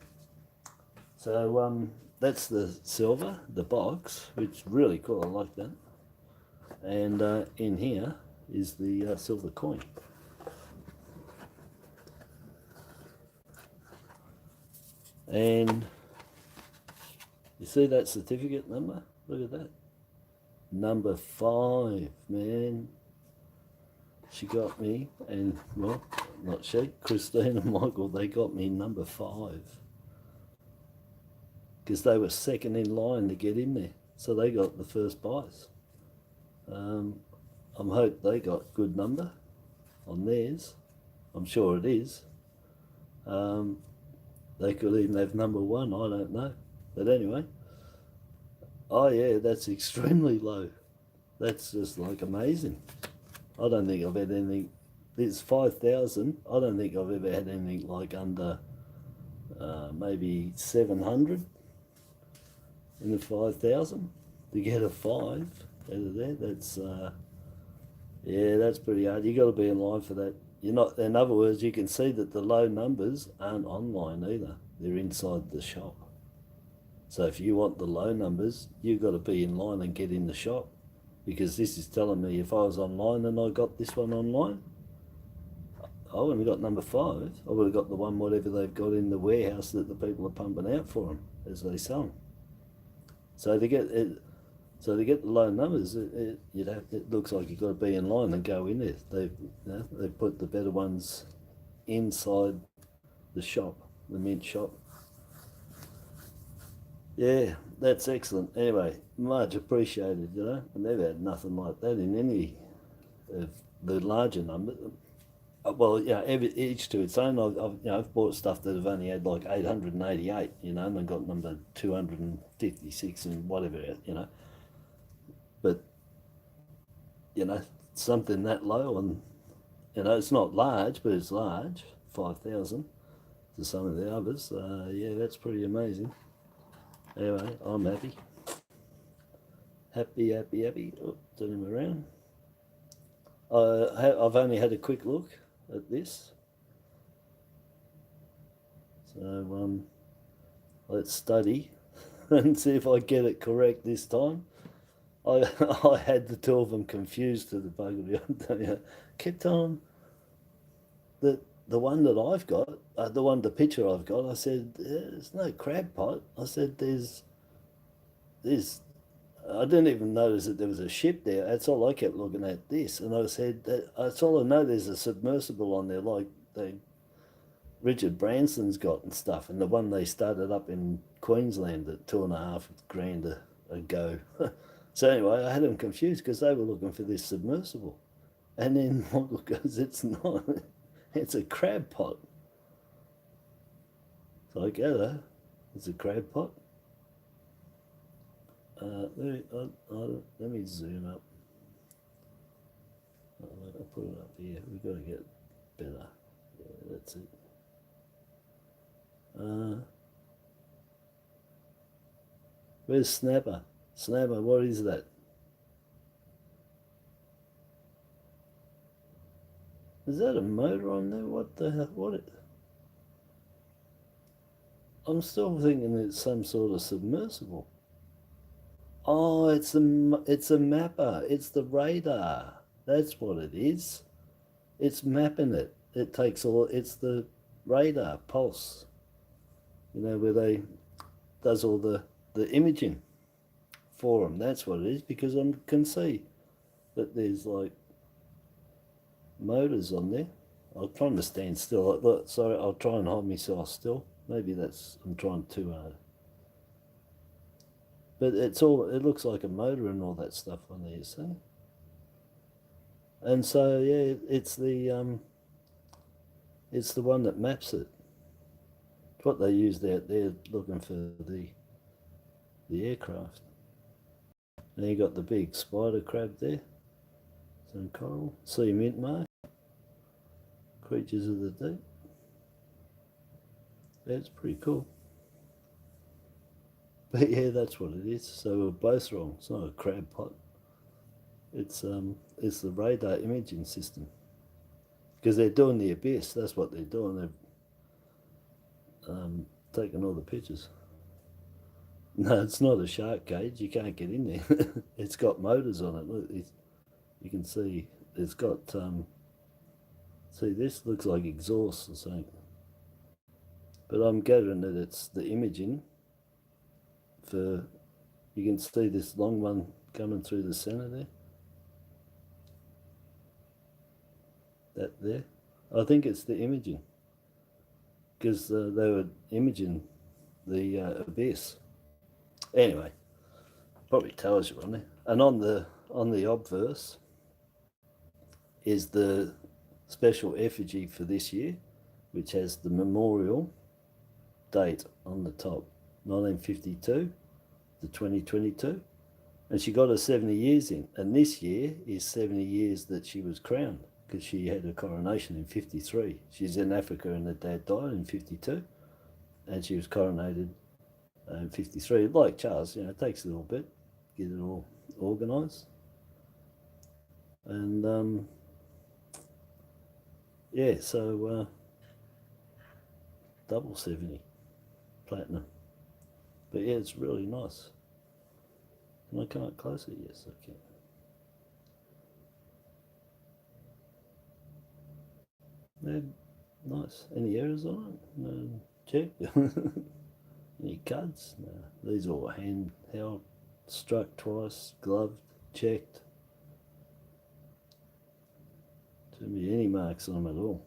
So that's the silver, the box, which is really cool. I like that. And in here is the silver coin. And you see that certificate number? Look at that. Number 5, man. She got me, and well, not she, Christine and Michael, they got me number 5. Because they were second in line to get in there. So they got the first buys. I hope they got good number on theirs. I'm sure it is. They could even have number 1, I don't know. But anyway, oh yeah, that's extremely low. That's just like amazing. I don't think I've had anything. It's 5,000. I don't think I've ever had anything like under maybe 700 in the 5,000 to get a 5 out of there. That's yeah, that's pretty hard. You got to be in line for that. You're not. In other words, you can see that the low numbers aren't online either. They're inside the shop. So if you want the low numbers, you've got to be in line and get in the shop, because this is telling me if I was online and I got this one online, I wouldn't have got number 5. I would have got the one whatever they've got in the warehouse that the people are pumping out for them as they sell them. So to get it, so to get the low numbers, it looks like you've got to be in line and go in there. They've put the better ones inside the shop, the mint shop. Yeah, that's excellent. Anyway, much appreciated, you know. I never had nothing like that in any of the larger numbers. Well, yeah, each to its own. I've bought stuff that have only had like 888, you know, and then got number 256 and whatever, you know. But, you know, something that low, and, you know, it's not large, but it's large, 5,000 to some of the others. Yeah, that's pretty amazing. Anyway, I'm happy. Happy. Oh, turn him around. I've only had a quick look at this. So let's study and see if I get it correct this time. I had the 2 of them confused to the buggery. Kept telling them the one that I've got, the picture I've got, I said, there's no crab pot. I said, there's, I didn't even notice that there was a ship there. That's all I kept looking at this. And I said, that's all I know, there's a submersible on there like Richard Branson's got and stuff. And the one they started up in Queensland at $2,500 ago. So anyway, I had them confused because they were looking for this submersible. And then Michael goes, it's not. It's a crab pot. So I go, it's a crab pot. Let me zoom up. I'll put it up here. We've got to get better. Yeah, that's it. Where's Snapper? Snapper, what is that? Is that a motor on there? What the hell? I'm still thinking it's some sort of submersible. Oh, it's a mapper. It's the radar. That's what it is. It's mapping it. It takes all. It's the radar pulse. You know, where they does all the imaging for them. That's what it is, because I can see that there's like motors on there. I'm trying to stand still. Look, sorry, I'll try and hold myself still. Maybe that's, I'm trying too hard. But it's all, it looks like a motor and all that stuff on there, you see? And so, yeah, it's the one that maps it. It's what they used out there looking for the aircraft. And you got the big spider crab there. Some coral. Sea mint mark. Creatures of the deep. That's pretty cool. But yeah, that's what it is. So we're both wrong. It's not a crab pot. It's the radar imaging system. Because they're doing the abyss. That's what they're doing. They're taking all the pictures. No, it's not a shark cage. You can't get in there. It's got motors on it. Look, you can see it's got. See, this looks like exhaust or something. But I'm gathering that it's the imaging for. You can see this long one coming through the center there. That there. I think it's the imaging. Because they were imaging the abyss. Anyway, probably tells you on there. And on the obverse is the special effigy for this year, which has the memorial date on the top, 1952 to 2022. And she got her 70 years in. And this year is 70 years that she was crowned, because she had her coronation in 53. She's in Africa and her dad died in 52. And she was coronated in 53. Like Charles, you know, it takes a little bit to get it all organised. And yeah, so double 70 platinum. But yeah, it's really nice. Can I come up closer? Yes, I can. Yeah, nice. Any errors on it? No, check. Any cuts? No. These are all handheld, struck twice, gloved, checked. Shouldn't be any marks on them at all.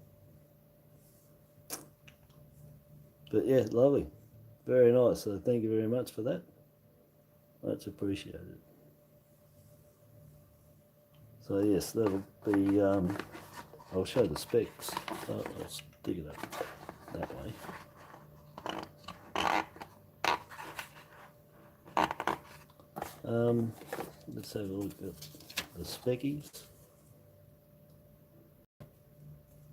But yeah, lovely. Very nice. So thank you very much for that. Much appreciated. So yes, that'll be, I'll show the specs. Oh, let's dig it up that way. Let's have a look at the speckies.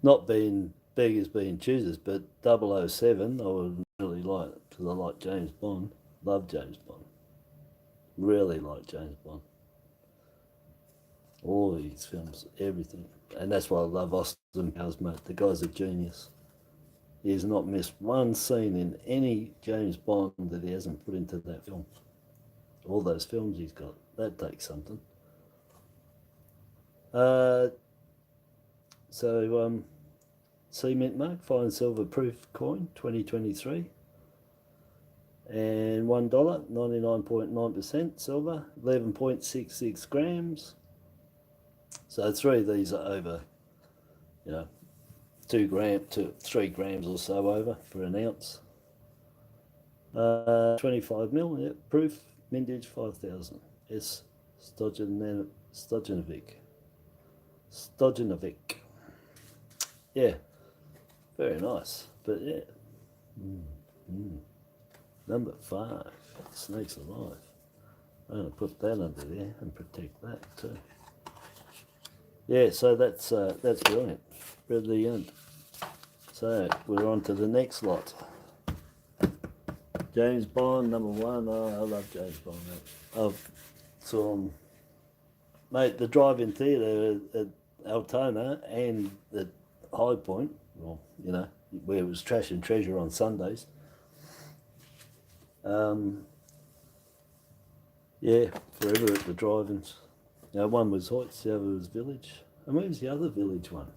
Not being beggars being choosers, but 007 I would really like, because I like James Bond. Love James Bond. Really like James Bond. All these films, everything. And that's why I love Austin Powers, mate. The guy's a genius. He has not missed one scene in any James Bond that he hasn't put into that film. All those films he's got. That takes something. Cement mark, fine silver proof coin, 2023. And $1, 99.9% silver, 11.66 grams. So 3 of these are over, you know, 2 grams to 3 grams or so over for an ounce. 25 mil, yeah, proof, mintage 5000. It's Stojanovic. Yeah, very nice. But yeah, number 5, snakes alive. I'm going to put that under there and protect that too. Yeah, so that's brilliant, brilliant. So we're on to the next lot. James Bond, number 1. Oh, I love James Bond, mate. I've saw him, mate, the drive-in theatre Altona and the High Point, well, you know, where it was trash and treasure on Sundays. Yeah, forever at the drive-ins. One was Hoyts, the other was Village. And where's the other Village one?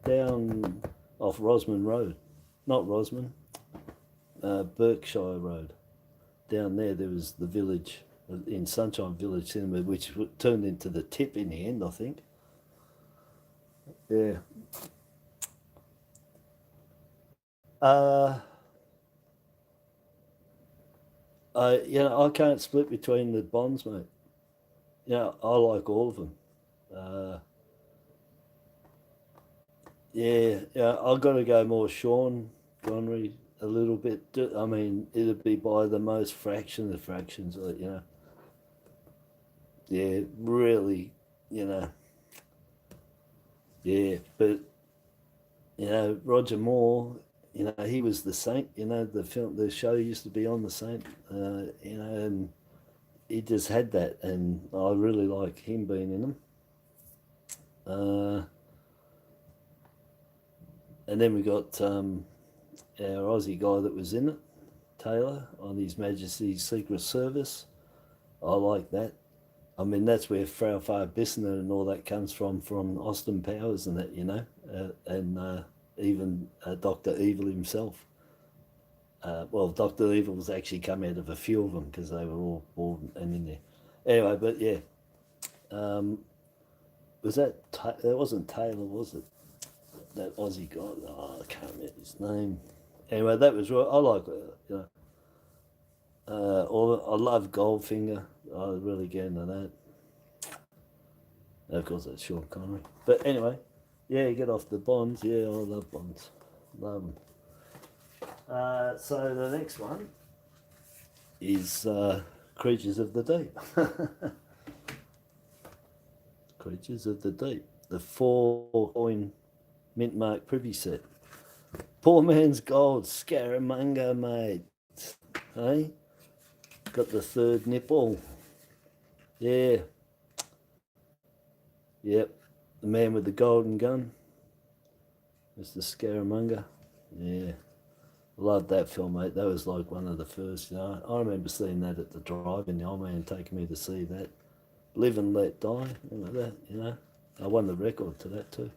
Down off Rosman Road. Not Rosman, Berkshire Road. Down there was the Village, in Sunshine Village Cinema, which turned into the Tip in the end, I think. Yeah. I can't split between the bonds, mate. I like all of them. I've got to go more Sean Connery a little bit. I mean, it'd be by the most fraction of fractions, Yeah, really, Yeah, but, Roger Moore, he was the Saint, the show used to be on the Saint, and he just had that, and I really like him being in them. And then we got our Aussie guy that was in it, Taylor, on His Majesty's Secret Service. I like that. I mean, that's where Frau Bissner and all that comes from Austin Powers and that, and even Dr. Evil himself. Well, Dr. Evil's actually come out of a few of them because they were all born and in there. Anyway, but yeah. That wasn't Taylor, was it? That Aussie guy. Oh, I can't remember his name. Anyway, that was right. I like it, I love Goldfinger. I really get into that. Of course, that's Sean Connery. But anyway, yeah, get off the Bonds. Yeah, I love Bonds. Love them. So the next one is Creatures of the Deep. Creatures of the Deep. The 4-coin mint mark privy set. Poor man's gold, Scaramanga, mate. Hey? Got the third nipple. Yeah. Yep. The man with the golden gun. Mr. Scaramanga. Yeah. Loved that film, mate. That was like one of the first, I remember seeing that at the drive-in, the old man taking me to see that. Live and Let Die, that, I won the record to that too.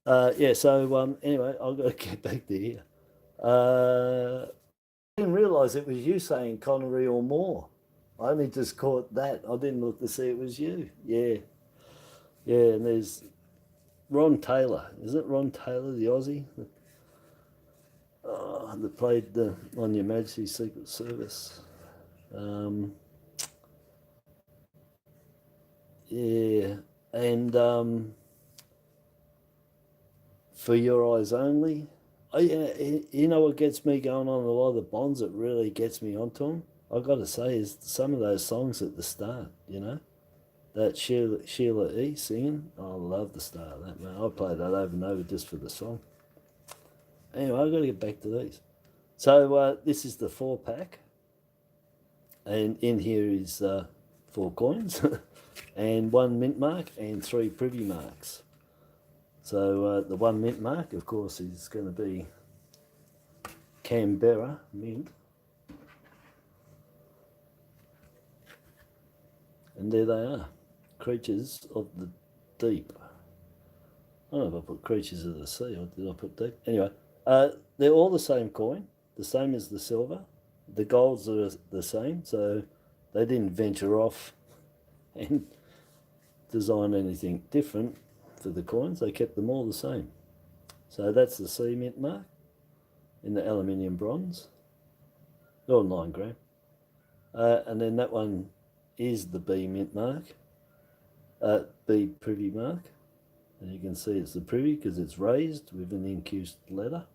Anyway, I've got to get back to here. I didn't realise it was you saying Connery or Moore. I only just caught that. I didn't look to see it was you. Yeah. Yeah, and there's Ron Taylor. Is it Ron Taylor, the Aussie? That played on Your Majesty's Secret Service. Yeah, and For Your Eyes Only. Oh yeah, you know what gets me going on a lot of the Bonds that really gets me onto them? I've got to say is some of those songs at the start, That Sheila E. singing. I love the start of that, man. I play that over and over just for the song. Anyway, I've got to get back to these. So this is the 4-pack. And in here is 4 coins and 1 mint mark and 3 privy marks. So the 1 mint mark, of course, is going to be Canberra mint. And there they are, Creatures of the Deep. I don't know if I put Creatures of the Sea or did I put Deep? Anyway, they're all the same coin, the same as the silver. The golds are the same, so they didn't venture off and design anything different for the coins. They kept them all the same. So that's the C mint mark in the aluminium bronze, or 9 gram. And then that one is the B mint mark, B privy mark. And you can see it's the privy because it's raised with an incused letter.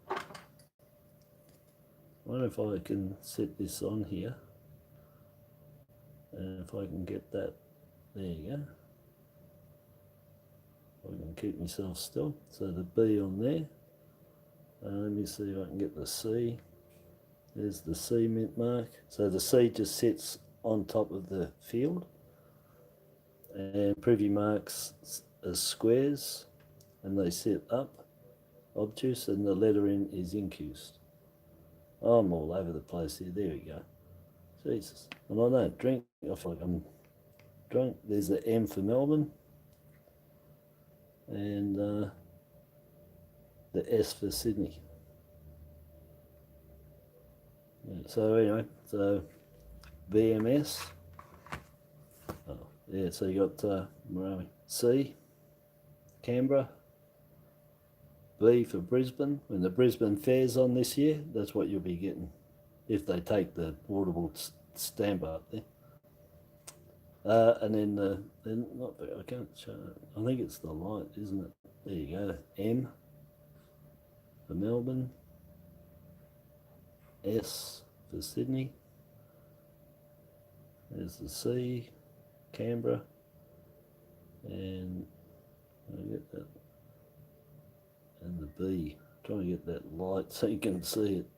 I wonder if I can set this on here. And if I can get that, there you go. I can keep myself still. So the B on there. Let me see if I can get the C. There's the C mint mark. So the C just sits on top of the field. And privy marks as squares, and they sit up, obtuse, and the lettering is incused. I'm all over the place here. There we go. Jesus. And I don't drink. I feel like I'm drunk. There's the M for Melbourne. And the S for Sydney. Yeah, so anyway, so VMS. Oh, yeah, so you got, where are we? C, Canberra. B for Brisbane. When the Brisbane Fair's on this year, that's what you'll be getting if they take the portable stamp up there. And then not, I can't show it. I think it's the light, isn't it? There you go. M for Melbourne. S for Sydney. There's the C, Canberra, and I get that. And the B. Trying to get that light so you can see it.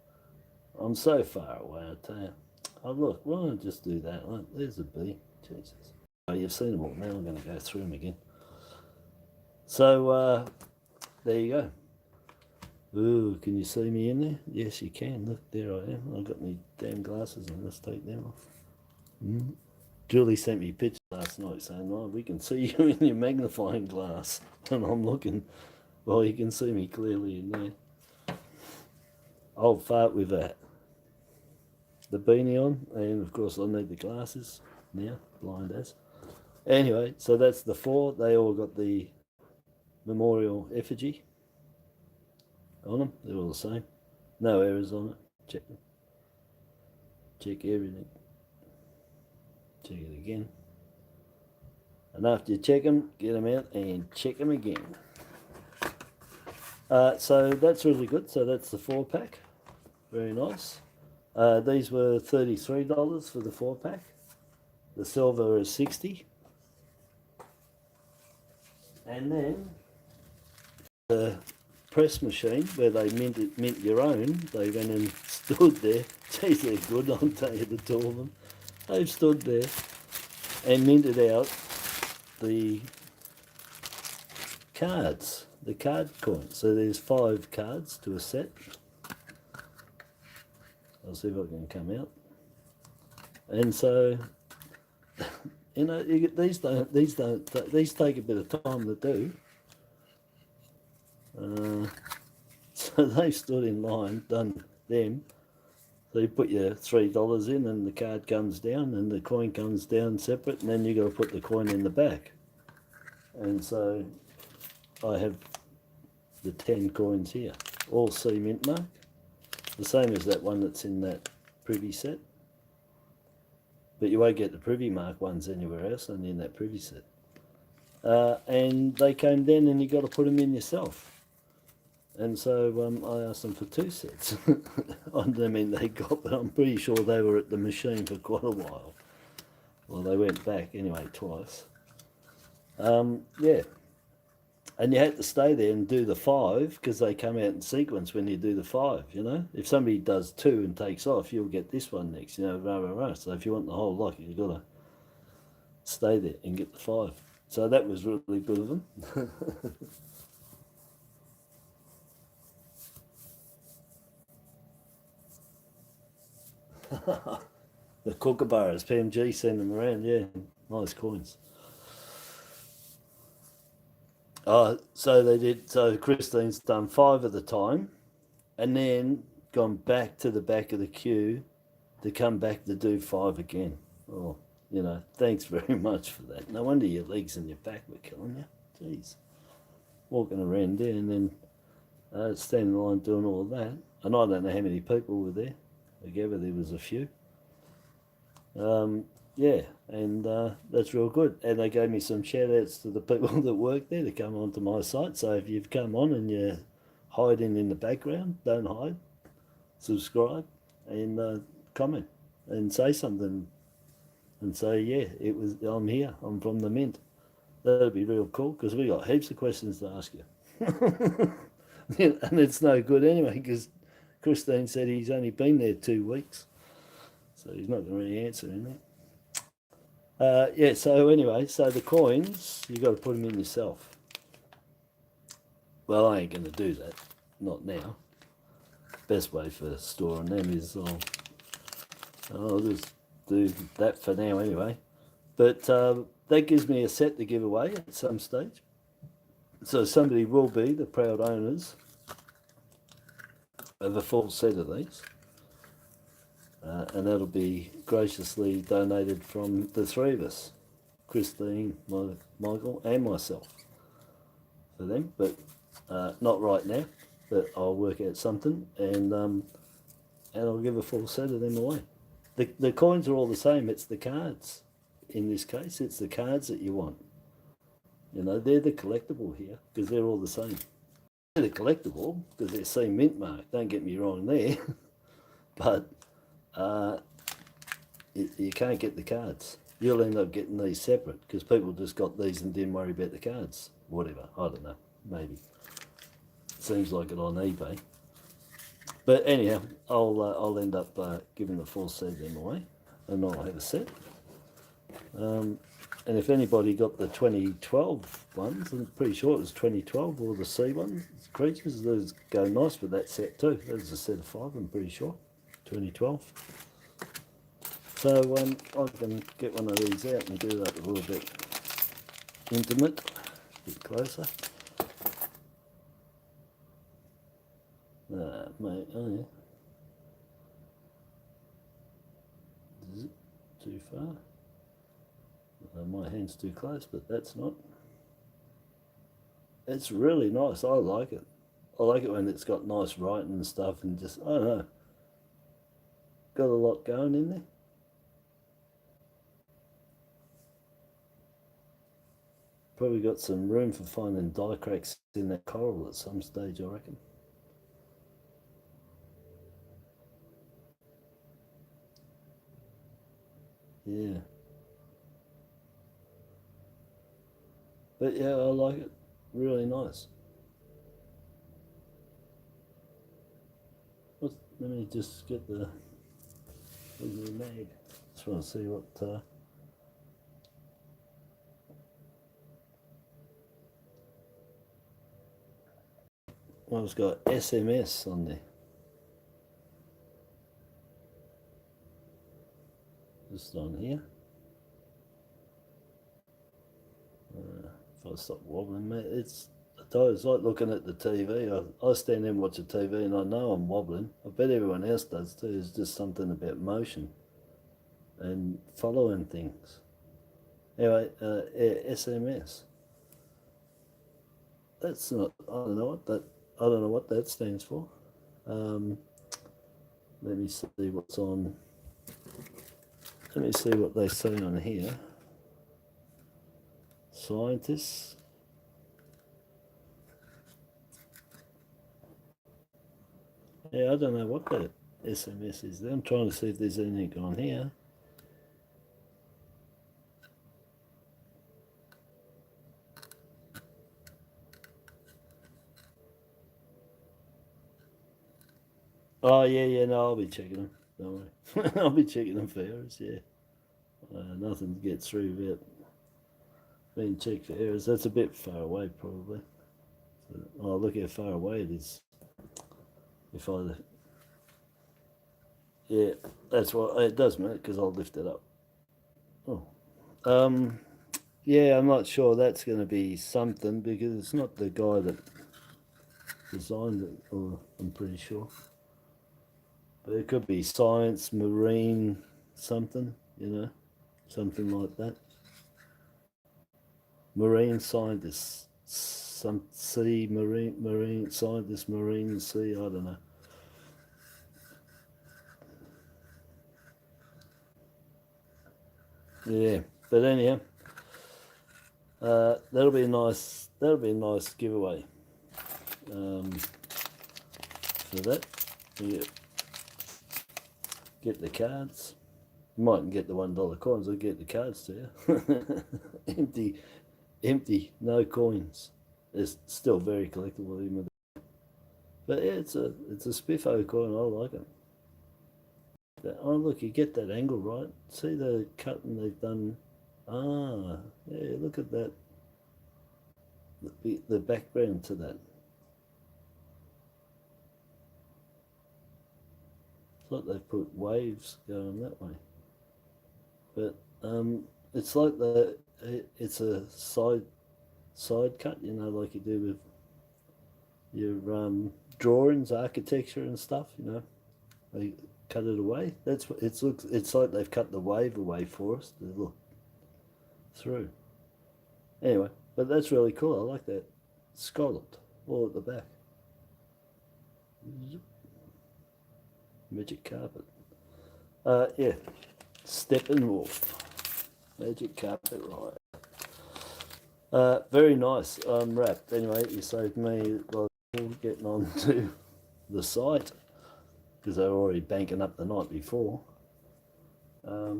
I'm so far away, I tell you. Oh look, why don't I just do that? Look, there's a B. Jesus. Oh, you've seen them all. Now I'm going to go through them again. So there you go. Ooh, can you see me in there? Yes, you can. Look, there I am. I've got my damn glasses on. Let's take them off. Julie sent me a picture last night saying, "Oh, we can see you in your magnifying glass." And I'm looking. Well, you can see me clearly in there. I'll fart with the beanie on, and of course I need the glasses now, blind as. Anyway, so that's the 4. They all got the memorial effigy on them. They're all the same. No errors on it. Check them. Check everything. Check it again. And after you check them, get them out and check them again. So that's really good. So that's the 4-pack. Very nice. These were $33 for the 4-pack. The silver is $60. And then the press machine where they mint your own, they went and stood there. Geez, they're good, I'll tell you, the 2 of them. They've stood there and minted out the cards, the card coins. So there's 5 cards to a set. I'll see if I can come out. And so, you know, you get, these take a bit of time to do. So they stood in line, done them. So you put your $3 in and the card comes down and the coin comes down separate, and then you got to put the coin in the back. And so I have the 10 coins here, all C mint mark, the same as that one that's in that Privy set. But you won't get the Privy mark ones anywhere else, only in that Privy set. And they came down and you got to put them in yourself. And so I asked them for 2 sets. I don't mean they got, but I'm pretty sure they were at the machine for quite a while. Well, they went back anyway twice. Yeah. And you had to stay there and do the 5 because they come out in sequence when you do the 5, you know. If somebody does 2 and takes off, you'll get this one next, you know, rah, rah, rah. So if you want the whole lot, you've got to stay there and get the 5. So that was really good of them. The kookaburras, PMG send them around, yeah, nice coins. So they did, so Christine's done 5 at the time and then gone back to the back of the queue to come back to do 5 again. Oh, you know, thanks very much for that. No wonder your legs and your back were killing you. Jeez. Walking around there and then standing in line doing all that. And I don't know how many people were there. I gather there was a few. Yeah, and that's real good. And they gave me some shout outs to the people that work there to come onto my site. So if you've come on and you're hiding in the background, don't hide. Subscribe and comment and say something and say, yeah, I'm here, I'm from the mint. That'd be real cool because we got heaps of questions to ask you. And it's no good anyway because Christine said he's only been there 2 weeks. So he's not going to really answer anything. Yeah, so anyway, so the coins, you've got to put them in yourself. Well, I ain't going to do that. Not now. Best way for storing them is I'll just do that for now anyway. But that gives me a set to give away at some stage. So somebody will be the proud owners of a full set of these. And that'll be graciously donated from the three of us, Christine, Michael and myself, for them. But not right now, but I'll work out something and I'll give a full set of them away. The coins are all the same. It's the cards. In this case, it's the cards that you want. You know, they're the collectible here because they're all the same. They're the collectible because they're C mint mark. Don't get me wrong there, but you can't get the cards. You'll end up getting these separate because people just got these and didn't worry about the cards. Whatever, I don't know, maybe. Seems like it on eBay. But anyhow, I'll end up giving the full set of them away, and I'll have a set. And if anybody got the 2012 ones, I'm pretty sure it was 2012, or the C ones, creatures, those go nice with that set too. There's a set of 5, I'm pretty sure, 2012. So I can get one of these out and do that a little bit intimate, a bit closer. Mate, oh yeah. Is it too far? My hand's too close, but that's not. It's really nice. I like it. I like it when it's got nice writing and stuff and just, I don't know, got a lot going in there. Probably got some room for finding die cracks in that coral at some stage, I reckon. Yeah. But yeah, I like it. Really nice. Let me just get the mag. Just want to see what. Well, it's got SMS on there. Just on here. If I stop wobbling, mate, it's like looking at the TV. I stand there and watch the TV and I know I'm wobbling. I bet everyone else does too. It's just something about motion and following things. Anyway, SMS. That's not. I don't know what that stands for. Let me see what's on. Let me see what they say on here. Scientists. Yeah, I don't know what that SMS is. I'm trying to see if there's anything on here. Oh, yeah, no, I'll be checking them. Don't worry. I'll be checking them for errors, yeah. Nothing to get through without being checked for errors. That's a bit far away, probably. So, oh, look how far away it is. If I... Yeah, that's what... It does, mate, because I'll lift it up. Oh. Yeah, I'm not sure that's going to be something, because it's not the guy that designed it, or I'm pretty sure. But it could be science, marine, something, you know, something like that. Marine scientists, some sea, marine scientists, marine sea, I don't know. Yeah, but anyhow, that'll be a nice giveaway for that. Yeah. Get the cards. You mightn't get the $1 coins, I'll get the cards to you. empty, no coins. It's still very collectible even with that. But yeah, it's a spiffo coin, I like it. Oh look, you get that angle right. See the cutting they've done. Ah, yeah, look at that. The background to that. It's like they've put waves going that way. But it's like it's a side cut, you know, like you do with your drawings, architecture and stuff, you know. They cut it away. That's what it looks. It's like they've cut the wave away for us to look through. Anyway, but that's really cool. I like that. Scalloped all at the back. Magic carpet. Yeah, Steppenwolf. Magic carpet, right. Very nice. Unwrapped. Anyway, you saved me like getting on to the site because they were already banking up the night before. I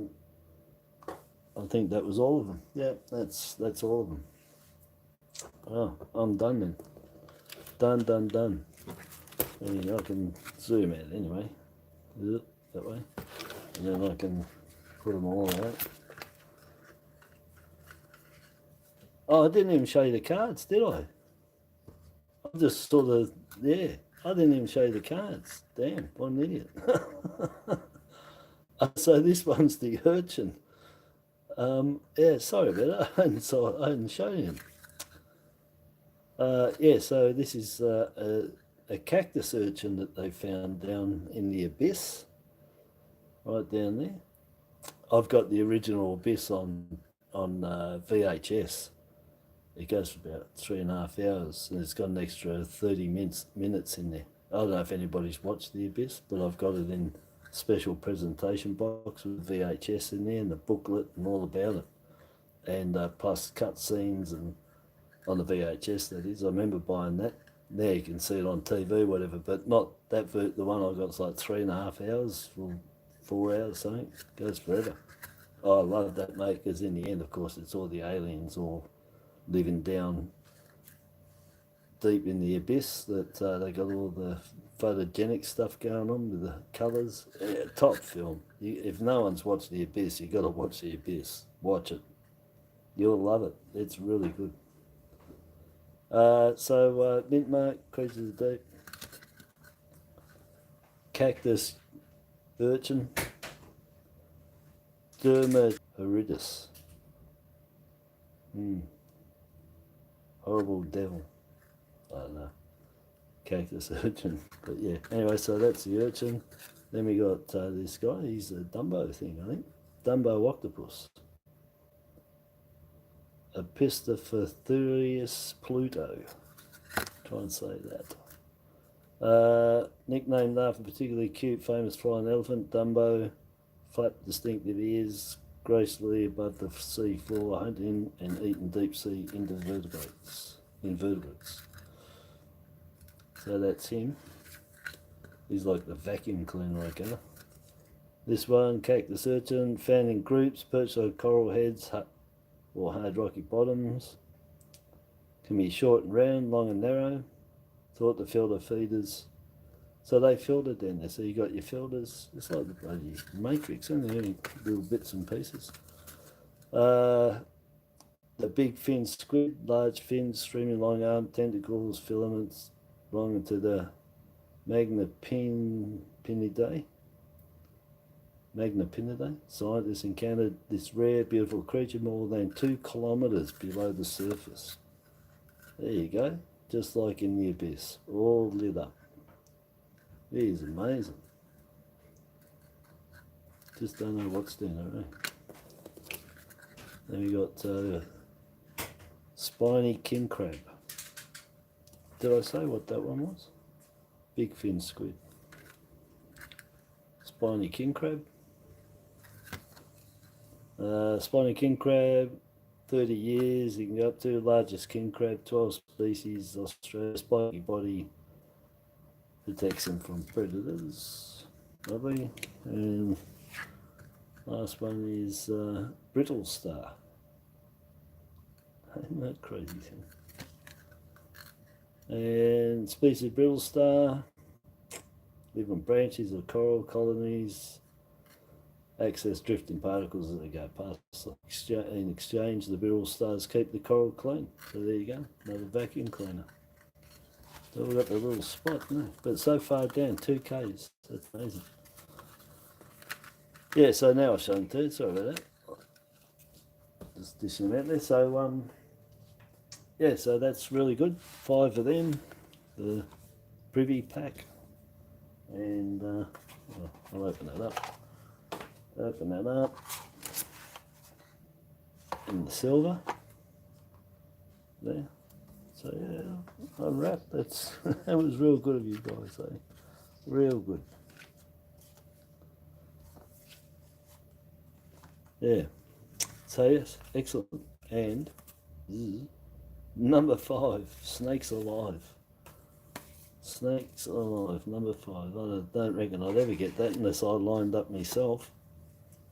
think that was all of them. Yeah, that's all of them. Oh, I'm done then. Done. And I can zoom out anyway. That way. And then I can put them all out. Oh, I didn't even show you the cards, did I? I just saw the, yeah, I didn't even show you the cards. Damn, what an idiot. So this one's the urchin. Yeah, sorry about that. I hadn't shown him. Yeah, so this is a cactus urchin that they found down in the abyss, right down there. I've got the original abyss on VHS. It goes for about 3.5 hours, and it's got an extra 30 minutes in there. I don't know if anybody's watched the abyss, but I've got it in special presentation box with VHS in there and the booklet and all about it, and plus cut scenes and on the VHS, that is. I remember buying that. Now you can see it on TV, whatever, but not that. The one I got's like 3.5 hours or 4 hours, something. It goes forever. Oh, I love that, mate, because in the end, of course, it's all the aliens all living down deep in the abyss, that they got all the photogenic stuff going on with the colours. Yeah, top film. If no one's watched the abyss, you got to watch the abyss. Watch it. You'll love it. It's really good. So mint mark, creatures of the deep, cactus urchin, Derma horridus. Horrible devil. I don't know. Cactus urchin. But yeah, anyway, so that's the urchin. Then we got this guy. He's a Dumbo thing, I think. Dumbo octopus. Epistophothurius Pluto. Try and say that. Nicknamed after a particularly cute, famous flying elephant, Dumbo. Flat, distinctive ears, gracefully above the sea floor, hunting and eating deep sea invertebrates. So that's him. He's like the vacuum cleaner, I guess. This one, cactus urchin, found in groups, perched on coral heads or hard rocky bottoms. Can be short and round, long and narrow. Thought to filter feeders. So they filtered down there. So you got your filters. It's like the bloody Matrix, isn't it? Little bits and pieces. The big fin squid, large fins, streaming long arm, tentacles, filaments, belonging to the Magnapinidae. Scientists encountered this rare, beautiful creature more than 2 kilometres below the surface. There you go. Just like in the abyss, all lit up. It is amazing. Just don't know what's down there, eh? Then we got spiny king crab. Did I say what that one was? Big fin squid. Spiny king crab. Spiny king crab, 30 years you can go up to. Largest king crab, 12 species, Australia. Spiky body protects them from predators. Lovely. And last one is brittle star. Isn't that crazy thing? And species of brittle star live on branches of coral colonies, access drifting particles as they go past. In exchange, the brittle stars keep the coral clean. So there you go, another vacuum cleaner. So we've got the little spot, no? But so far down, 2 Ks. That's amazing. Yeah, so now I've shown two. Sorry about that. Just dishing them out there. So yeah, so that's really good. 5 of them, the Privy pack, and well, I'll open that up. Open that up. In the silver there. So yeah, unwrapped. That's that was real good of you guys. Eh? Real good. Yeah. So yes, excellent. And number 5, Snakes Alive. Snakes Alive, number 5. I don't reckon I'd ever get that unless I lined up myself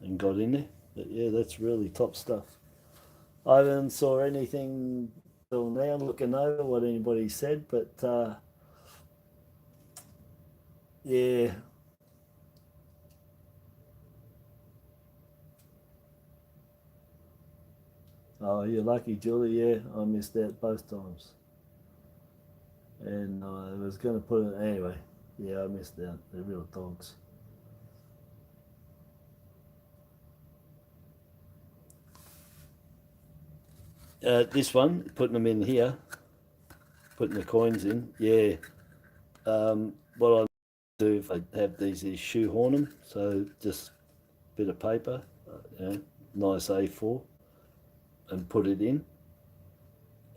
and got in there. But yeah, that's really top stuff. I haven't saw anything till now looking over what anybody said, but yeah. Oh, you're lucky, Julie. Yeah, I missed out both times. And I was going to put it anyway. Yeah, I missed out. They're real dogs. This one, putting them in here, putting the coins in. Yeah. What I do if I have these is shoehorn them. So just a bit of paper, nice A4, and put it in,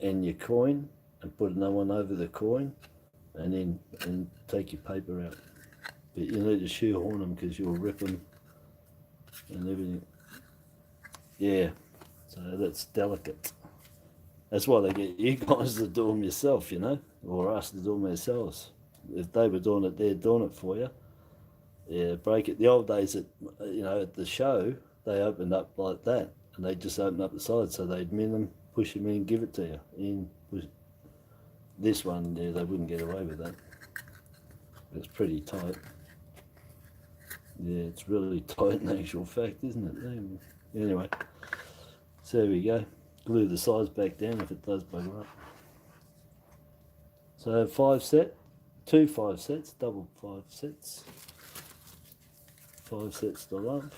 and your coin, and put another one over the coin, and then take your paper out. But you need to shoehorn them because you'll rip them and everything. Yeah, so that's delicate. That's why they get you guys to do them yourself, you know, or us to do them ourselves. If they were doing it, they're doing it for you. Yeah, break it. The old days at at the show, they opened up like that, and they just opened up the sides, so they'd min them, push them in, give it to you. This one, yeah, they wouldn't get away with that. It's pretty tight. Yeah, it's really tight in actual fact, isn't it? Anyway, so there we go. Glue the sides back down if it does bugger up. So 5 set, 2 5 sets, double 5 sets. 5 sets to love.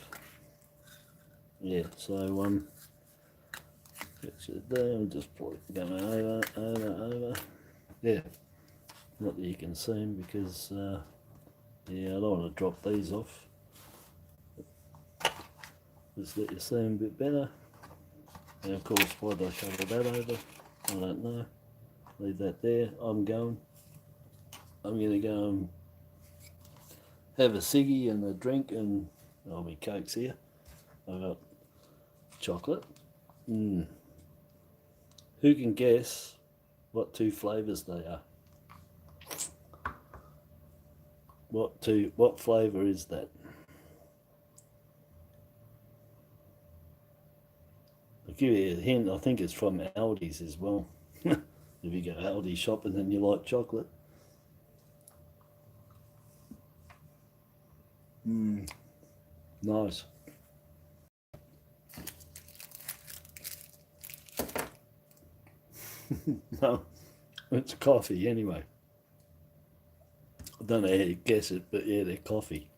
Yeah, so get it down, just pull it going over. Yeah, not that you can see them because yeah, I don't want to drop these off. Just let you see them a bit better. And of course, why did I shovel that over? I don't know. Leave that there. I'm going to go and have a ciggy and a drink, and my Coke's here. I've got chocolate. Who can guess what 2 flavours they are? What flavour is that? I'll give you a hint. I think it's from Aldi's as well. If you go Aldi shopping and you like chocolate. Nice. No, it's coffee anyway. I don't know how you guess it, but yeah, they're coffee.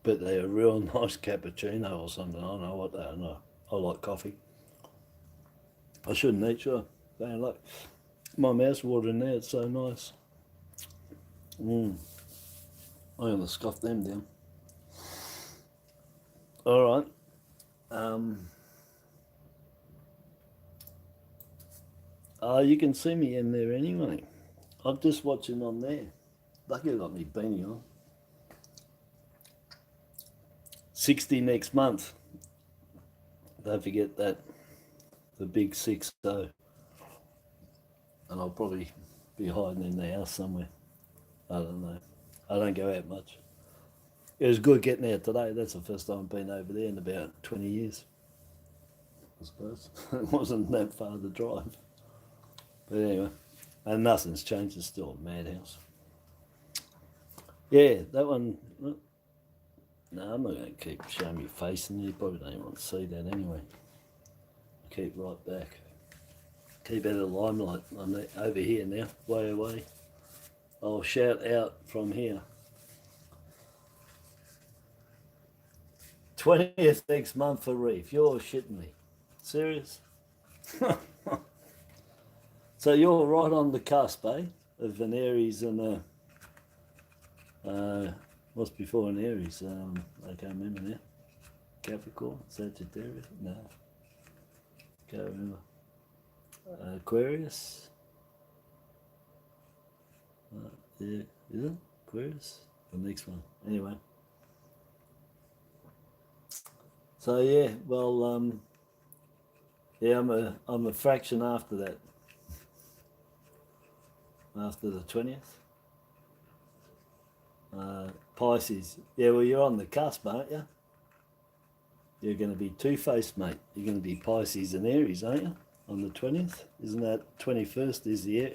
But they're a real nice cappuccino or something. I don't know what they are. No, I like coffee. I shouldn't eat, sure. They like my mouth's watering now. It's so nice. I'm gonna scoff them down. All right. You can see me in there anyway. I'm just watching on there. Lucky I got me beanie on. 60 next month. Don't forget that. The big 60. And I'll probably be hiding in the house somewhere. I don't know. I don't go out much. It was good getting out today. That's the first time I've been over there in about 20 years. I suppose. It wasn't that far to drive. But anyway, and nothing's changed. It's still a madhouse. Yeah, that one. No, I'm not going to keep showing me face, and you probably don't want to see that anyway. Keep right back. Keep out of the limelight. I'm over here now, way away. I'll shout out from here. 20th next month for Reef. You're shitting me. Serious? So you're right on the cusp, eh? Of an Aries and a what's before an Aries? I can't remember now. Capricorn, Sagittarius? No, can't remember. Aquarius? Yeah, is it Aquarius? The next one. Anyway. So yeah, well, yeah, I'm a fraction after that. After the 20th. Pisces. Yeah, well, you're on the cusp, aren't you? You're going to be two-faced, mate. You're going to be Pisces and Aries, aren't you? On the 20th. Isn't that 21st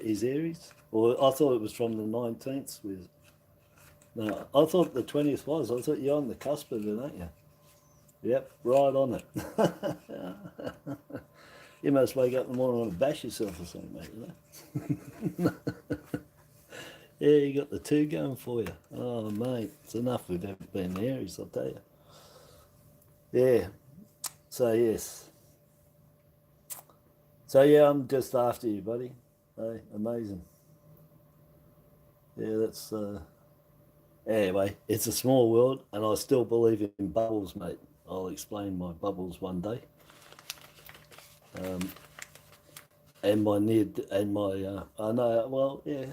is Aries? Or I thought it was from the 19th. No, I thought the 20th was. I thought you're on the cusp of it, aren't you? Yep, right on it. You must wake up in the morning and bash yourself or something, mate, you know? Yeah, you got the two going for you. Oh, mate, it's enough we've ever been Aries, I'll tell you. Yeah, so yes. So yeah, I'm just after you, buddy. Hey, amazing. Yeah, that's... Anyway, it's a small world, and I still believe in bubbles, mate. I'll explain my bubbles one day. And my I know, well, yeah.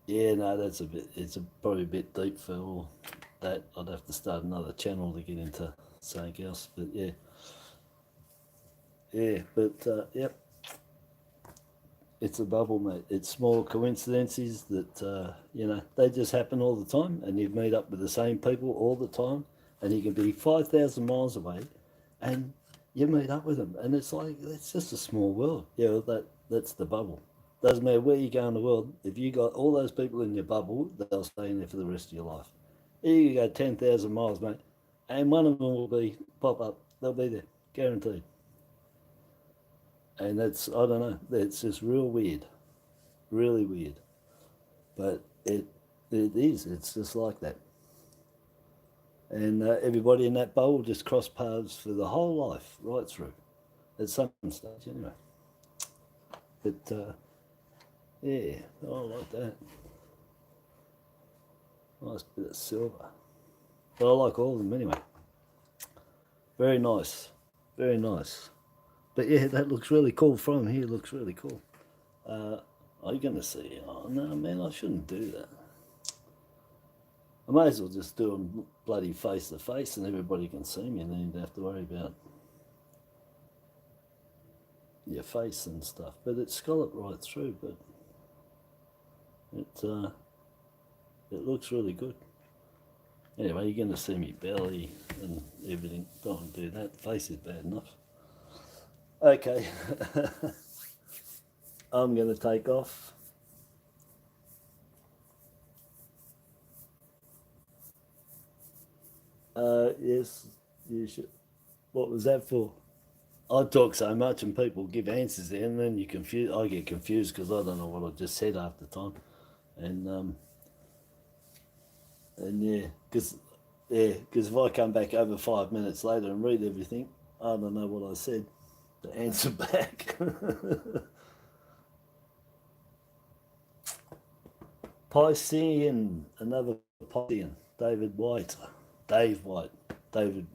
Yeah, no, that's probably a bit deep for all that. I'd have to start another channel to get into something else, but yeah. Yeah, but yep. It's a bubble, mate. It's small coincidences that, you know, they just happen all the time, and you meet up with the same people all the time, and you can be 5,000 miles away, and you meet up with them, and it's like, it's just a small world. Yeah, that's the bubble. Doesn't matter where you go in the world, if you got all those people in your bubble, they'll stay in there for the rest of your life. You go 10,000 miles, mate, and one of them will pop up. They'll be there, guaranteed. And that's, I don't know, it's just real weird, really weird. But it is, it's just like that. And everybody in that bowl just cross paths for the whole life, right through, at some stage anyway. But yeah, I like that. Nice bit of silver. But I like all of them anyway. Very nice, very nice. But yeah, that looks really cool from here. Looks really cool. Are you going to see? Oh, no, man, I shouldn't do that. I may as well just do them bloody face to face and everybody can see me and then you don't have to worry about your face and stuff. But it's scalloped right through, but it looks really good. Anyway, you're going to see me belly and everything. Don't do that. Face is bad enough. Okay. I'm going to take off. Yes, you should. What was that for? I talk so much and people give answers there and then I get confused because I don't know what I just said half the time. And yeah, because if I come back over 5 minutes later and read everything, I don't know what I said to answer back. Piscean, another Piscean, Dave White, David,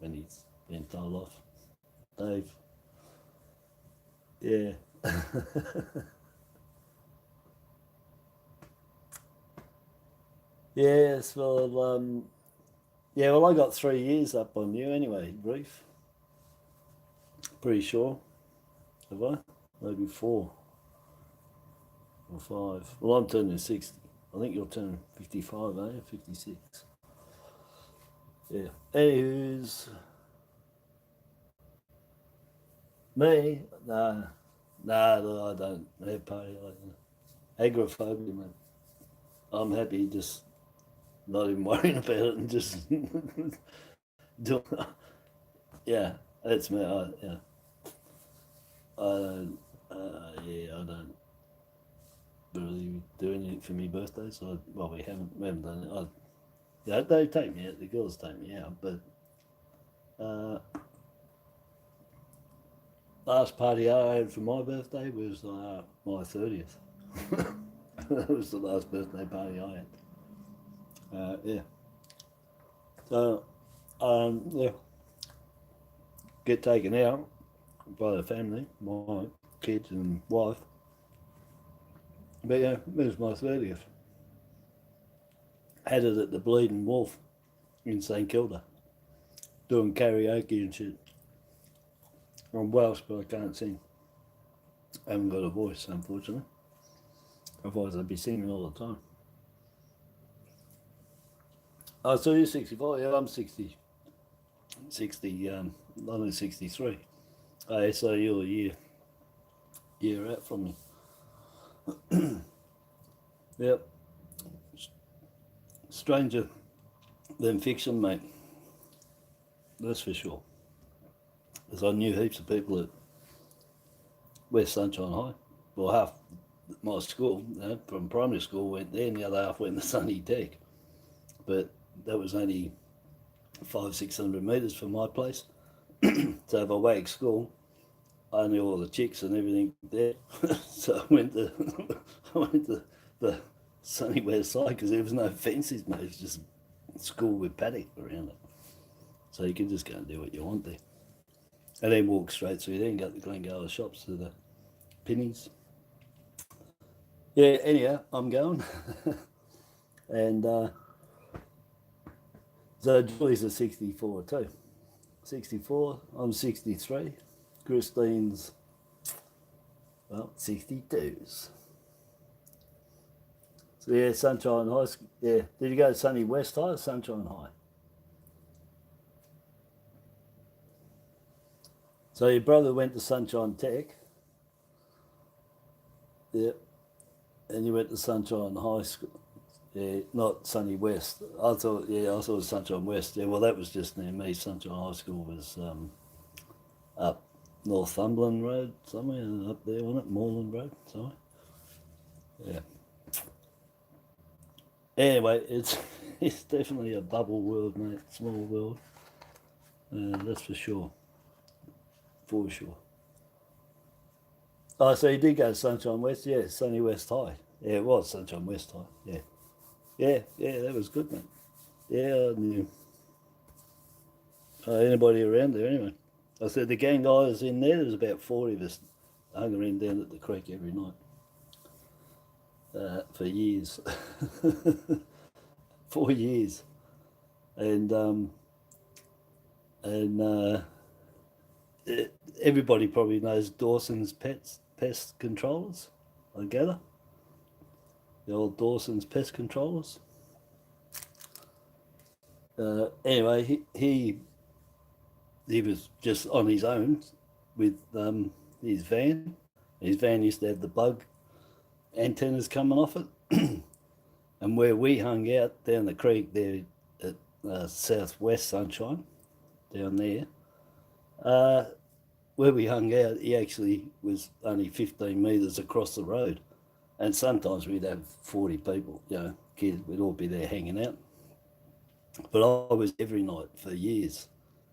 when he's been told off, Dave, yeah. Yes, well, yeah, well, I got 3 years up on you anyway, Reef. Pretty sure, have I? Maybe 4 or 5. Well, I'm turning 60. I think you're turning 55, eh? 56. Yeah. Anywho's me? Nah, I don't have party like that. Agoraphobia, man. I'm happy just not even worrying about it and just doing. Yeah, that's me. Yeah. I don't. Yeah, I don't really do anything for me birthday. So well, we haven't done it. Yeah, they take me out. The girls take me out, but last party I had for my birthday was my 30th. That was the last birthday party I had. Yeah. So, yeah, get taken out by the family, my kids and wife. But yeah, it was my 30th. Had it at the Bleeding Wolf in St Kilda, doing karaoke and shit. I'm Welsh, but I can't sing. I haven't got a voice, unfortunately. Otherwise, I'd be singing all the time. Oh, so you're 64? Yeah, I'm 60. 1963. Oh, so you're a year out from me. Yep. Stranger than fiction, mate. That's for sure. Because I knew heaps of people at West Sunshine High. Well, half my school, from primary school, went there, and the other half went to Sunny Tech. But that was only 500-600 metres from my place. So if I wagged school, I knew all the chicks and everything there. So I went to the sunny west side because there was no fences, mate. It was just school with paddock around it. So you can just go and do what you want there. And then walk straight through there and go to the Glengower shops to the Pennies. Yeah, anyhow, I'm going. And so Julie's a 64 too. 64, I'm 63. Christine's, well, 62s. So yeah, Sunshine High School. Yeah, did you go to Sunny West High or Sunshine High? So your brother went to Sunshine Tech. Yeah, and you went to Sunshine High School. Yeah, not Sunny West. I thought it was Sunshine West. Yeah, well, that was just near me. Sunshine High School was up Northumberland Road somewhere, up there, wasn't it? Moreland Road somewhere. Yeah. Anyway, it's definitely a bubble world, mate. Small world. That's for sure. For sure. Oh, so you did go to Sunshine West? Yeah, Sunny West High. Yeah, it was Sunshine West High. Yeah. Yeah, that was good, mate. Yeah, I knew anybody around there anyway. I said the gang guys in there was about 40 of us hung around down at the creek every night for years. 4 years. And everybody probably knows Dawson's Pest Controllers, I gather. The old Dawson's Pest Controllers. Anyway, he was just on his own with his van. His van used to have the bug antennas coming off it. And where we hung out down the creek there at Southwest Sunshine, down there, where we hung out, he actually was only 15 metres across the road. And sometimes we'd have 40 people, kids, we'd all be there hanging out. But I was every night for years.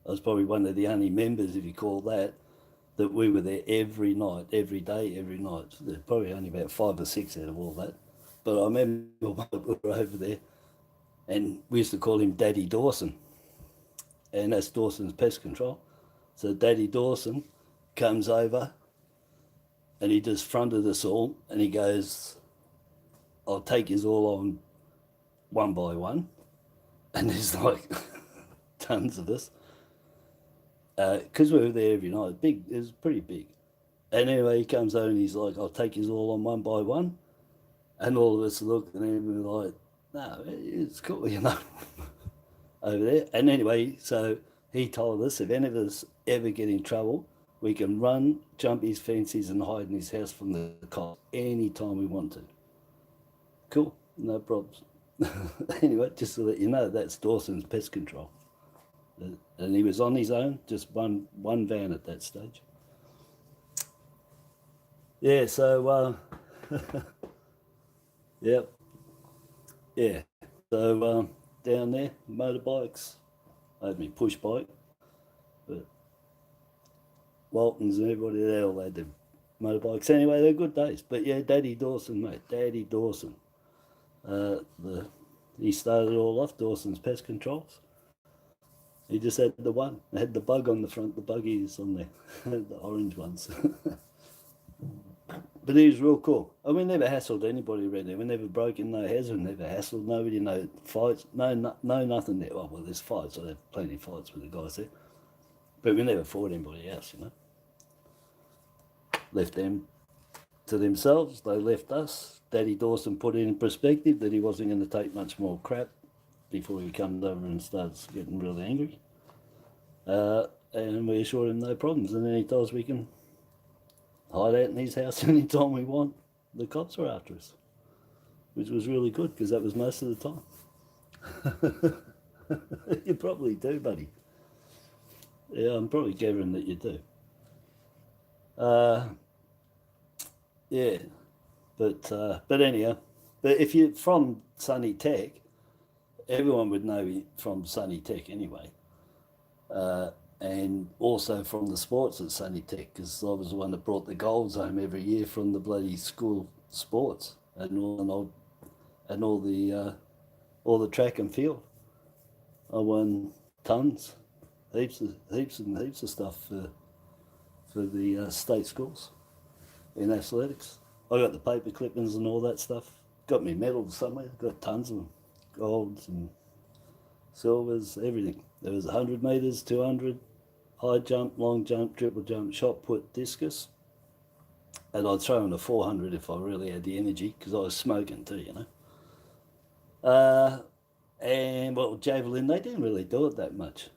I was probably one of the only members, if you call that we were there every night, every day, every night. So there's probably only about 5 or 6 out of all that. But I remember we were over there and we used to call him Daddy Dawson. And that's Dawson's Pest Control. So Daddy Dawson comes over and he just fronted us all and he goes, I'll take yous all on one by one. And there's like tons of us. Because we were there every night. Big, it was pretty big. And anyway, he comes over and he's like, I'll take yous all on one by one. And all of us looked at him and were like, no, it's cool, over there. And anyway, so he told us if any of us ever get in trouble, we can run, jump his fences and hide in his house from the cops any time we want to. Cool, no problems. Anyway, just to let you know, that's Dawson's Pest Control. And he was on his own, just one van at that stage. Yeah, so, yep. Yeah, so down there, motorbikes. I had my push bike, but Waltons and everybody, they all had their motorbikes. Anyway, they're good days. But yeah, Daddy Dawson, mate, Daddy Dawson. He started it all off, Dawson's Pest Controls. He just had the one. It had the bug on the front, the buggies on there, the orange ones. But he was real cool. And we never hassled anybody around there. We never broke in no heads. We never hassled nobody, no fights, no nothing there. Well, there's fights. I had plenty of fights with the guys there. But we never fought anybody else, you know. Left them to themselves. They left us. Daddy Dawson put it in perspective that he wasn't going to take much more crap before he comes over and starts getting really angry. And we assured him no problems. And then he tells us we can hide out in his house anytime we want. The cops are after us, which was really good because that was most of the time. You probably do, buddy. Yeah, I'm probably gathering that you do. Yeah, but anyhow, but if you're from Sunny Tech, everyone would know you from Sunny Tech anyway. And also from the sports at Sunny Tech, because I was the one that brought the golds home every year from the bloody school sports and all the track and field. I won tons, heaps of stuff for the state schools in athletics. I got the paper clippings and all that stuff. Got me medals somewhere. Got tons of them, golds and silvers, everything. There was 100 metres, 200, high jump, long jump, triple jump, shot put, discus. And I'd throw in a 400 if I really had the energy, because I was smoking too, you know. And, well, javelin, they didn't really do it that much.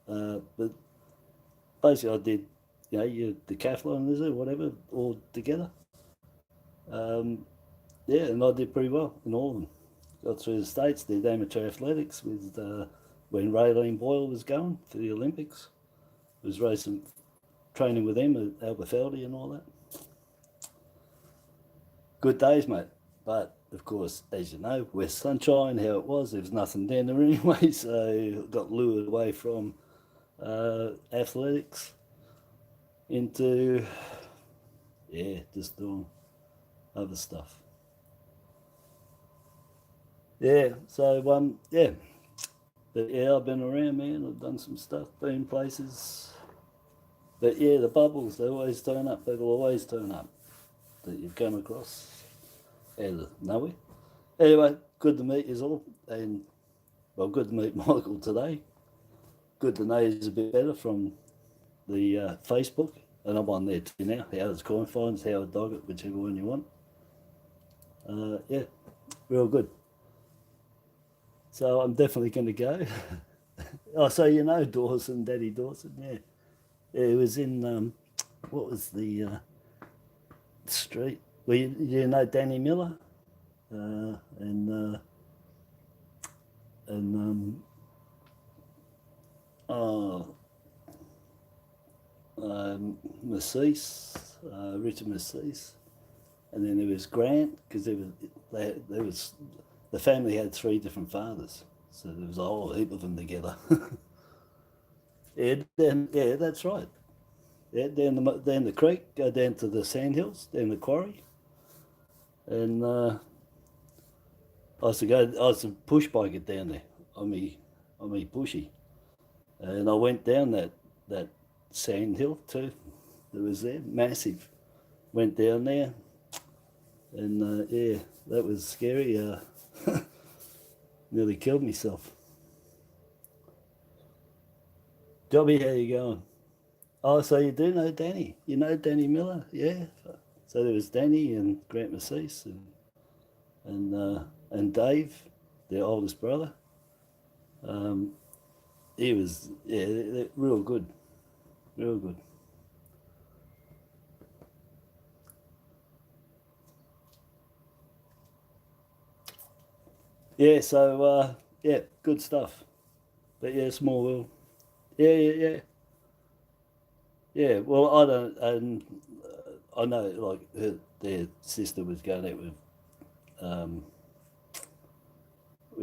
But basically I did, you know, your decathlon, is it, whatever, all together. Yeah, and I did pretty well in all of them. Got through the States, did amateur athletics with when Raylene Boyle was going for the Olympics. Was racing, training with them at Alberfeldy and all that. Good days, mate. But, of course, as you know, West Sunshine, how it was, there was nothing down there anyway, so got lured away from athletics into, yeah, just doing other stuff. Yeah, so, yeah. But yeah, I've been around, man. I've done some stuff, been places. But yeah, the bubbles, they always turn up. People always turn up that you've come across out of nowhere. Anyway, good to meet you all. And, well, good to meet Michael today. Good to know he's a bit better from the Facebook. And I'm on there too now. Howard's Coin Finds, Howard Doggett, whichever one you want. Yeah, real good. So I'm definitely going to go. Oh, so you know Dawson, Daddy Dawson, yeah. Yeah, it was in, what was the street? Well, you know Danny Miller? Masseese, Richard Masseese. And then there was Grant, because there was the family had 3 different fathers, so there was a whole heap of them together. Yeah, that's right. Yeah, down the creek, go down to the sandhills, down the quarry, and I used to push bike it down there on me pushy, and I went down that sandhill too. That was there, massive. Went down there, and yeah, that was scary. Nearly killed myself. Jobby, how you going? Oh, so you do know Danny? You know Danny Miller? Yeah. So there was Danny and Grant Masseese and Dave, their oldest brother. He was, yeah, real good. Real good. Yeah, so, yeah, good stuff. But yeah, small world. Yeah. Yeah, well, I don't, I know, like, their sister was going out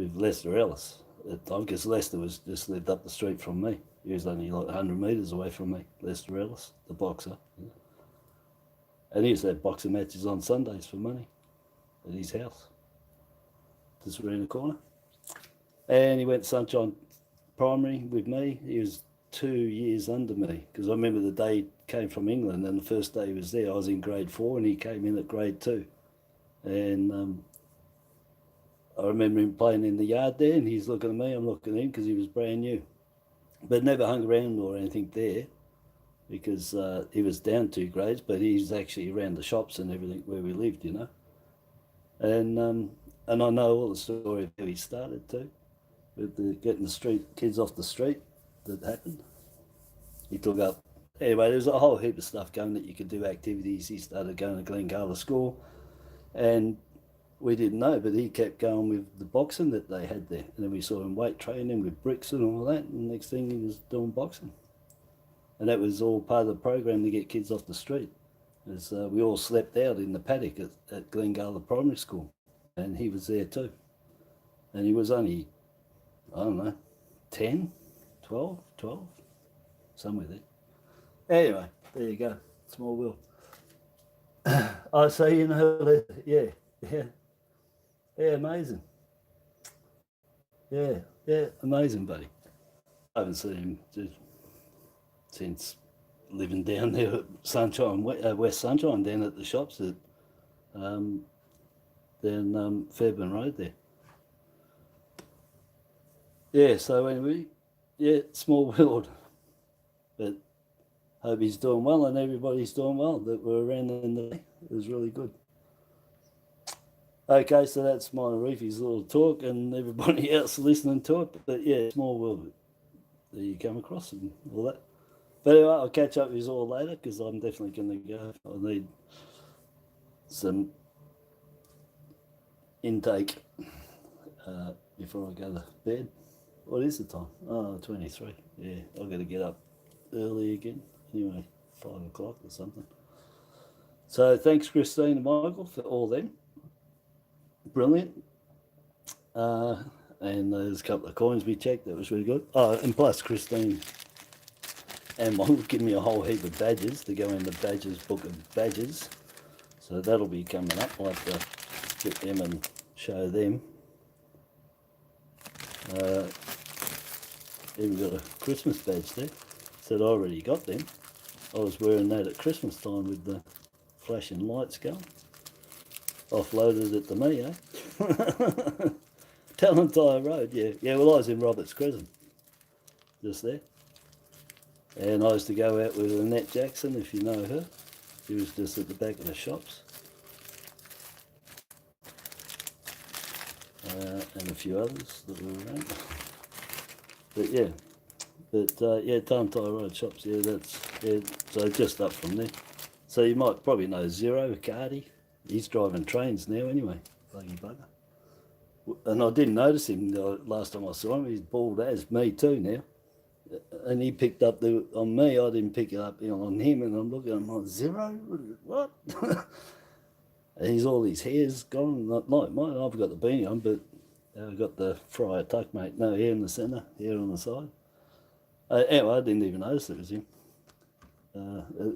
with Lester Ellis at the time, because Lester was just lived up the street from me. He was only like 100 metres away from me, Lester Ellis, the boxer. Yeah. And he used to have boxing matches on Sundays for money at his house, just around the corner. And he went to Sunshine Primary with me. He was 2 years under me, because I remember the day he came from England, and the first day he was there, I was in grade 4 and he came in at grade 2. And I remember him playing in the yard there, and he's looking at me, I'm looking at him, because he was brand new. But never hung around or anything there, because he was down 2 grades, but he's actually around the shops and everything where we lived, you know. And I know all the story of how he started too, with getting the street kids off the street that happened. He took up, anyway, there was a whole heap of stuff going that you could do, activities. He started going to Glencala School, and we didn't know, but he kept going with the boxing that they had there. And then we saw him weight training with bricks and all that, and the next thing he was doing boxing. And that was all part of the program to get kids off the street. As we all slept out in the paddock at Glencala Primary School, and he was there too. And he was only, I don't know, 10, 12, somewhere there. Anyway, there you go, small world. I say, you know, yeah, amazing. Yeah, amazing, buddy. I haven't seen him since living down there at Sunshine, West Sunshine, down at the shops at down Fairburn Road there. Yeah, so anyway, yeah, small world. But hope he's doing well and everybody's doing well that were around in the day. It was really good. Okay, so that's mine and Reefy's little talk and everybody else listening to it. But yeah, small world that you come across and all that. But anyway, I'll catch up with you all later, because I'm definitely going to go. I need some intake before I go to bed. What is the time? Oh, 23. Yeah, I've got to get up early again. Anyway, 5 o'clock or something. So thanks, Christine and Michael, for all them. Brilliant. And there's a couple of coins we checked. That was really good. Oh, and plus Christine and Michael give me a whole heap of badges to go in the badges book of badges. So that'll be coming up. I'll have to get them and show them. Even got a Christmas badge there. Said I already got them. I was wearing that at Christmas time with the flashing lights going. Offloaded it to me, eh? Talentire Road, yeah. Yeah, well, I was in Roberts Crescent, just there. And I used to go out with Annette Jackson, if you know her. She was just at the back of the shops. And a few others that were around. But yeah, yeah, Talentire Road shops, yeah, that's, yeah, so just up from there. So you might probably know Zero, Cardi. He's driving trains now anyway, bloody bugger. And I didn't notice him the last time I saw him. He's bald as me too now. And he picked up on me. I didn't pick it up on him. And I'm looking at him like, Zero? What? And he's all his hair's gone. Not like mine. I've got the beanie on, but I've got the Friar tuck, mate. No hair in the centre, hair on the side. Anyway, I didn't even notice it was him.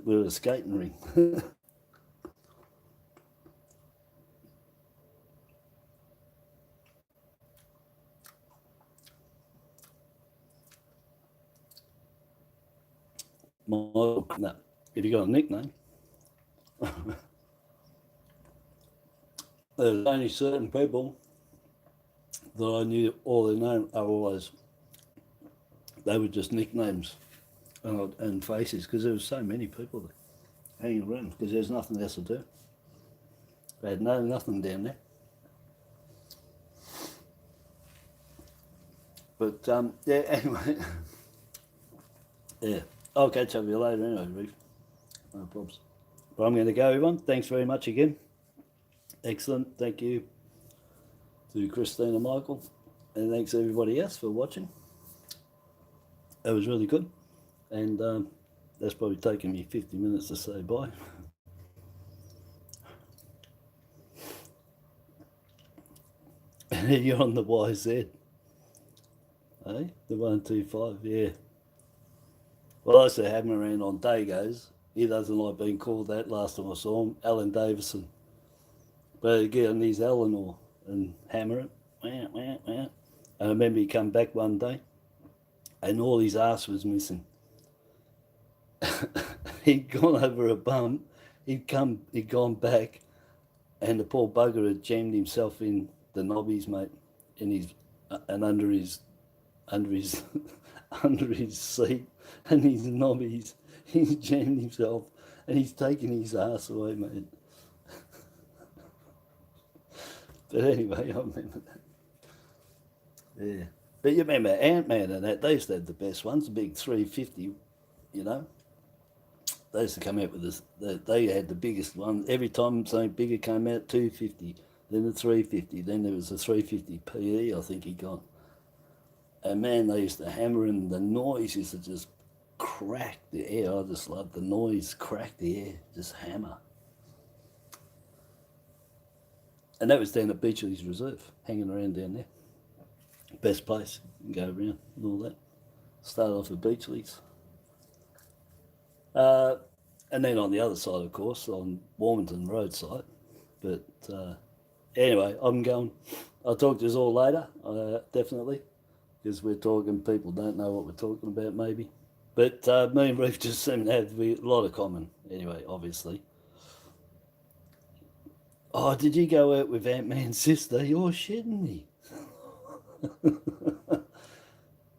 We were a skating ring. No, if you got a nickname, there's only certain people that I knew all their name are always, they were just nicknames and faces, because there was so many people that hanging around because there's nothing else to do. They had nothing down there. But yeah, anyway, yeah. I'll catch up with you later anyway, Reef. No problems. But I'm going to go, everyone. Thanks very much again. Excellent. Thank you to Christine and Michael. And thanks to everybody else for watching. That was really good. And that's probably taken me 50 minutes to say bye. And you're on the YZ. Eh? The 125, yeah. Well, I used to have him around on Dagos. He doesn't like being called that last time I saw him. Alan Davison. But he'd get on his Eleanor and hammer it. And I remember he come back one day and all his arse was missing. He'd gone over a bump. He'd gone back, and the poor bugger had jammed himself in the knobbies, mate, in his and under his under his seat and his knobbies. He's jammed himself, and he's taken his ass away, mate. But anyway, I remember that. Yeah. But you remember Ant-Man and that, they used to have the best ones, the big 350, you know. They used to come out with this, they had the biggest one. Every time something bigger came out, 250, then the 350, then there was the 350 PE, I think he got. And man, they used to hammer him, the noise used to just crack the air. I just loved the noise, crack the air, just hammer. And that was down at Beachley's Reserve, hanging around down there. Best place, you can go around and all that. Start off at Beachley's. And then on the other side, of course, on Warminton roadside. But anyway, I'm going. I'll talk to you all later, definitely, because we're talking, people don't know what we're talking about maybe. But me and Reef just seem to have a lot of common, anyway, obviously. Oh, did you go out with Ant-Man's sister? You're shitting me.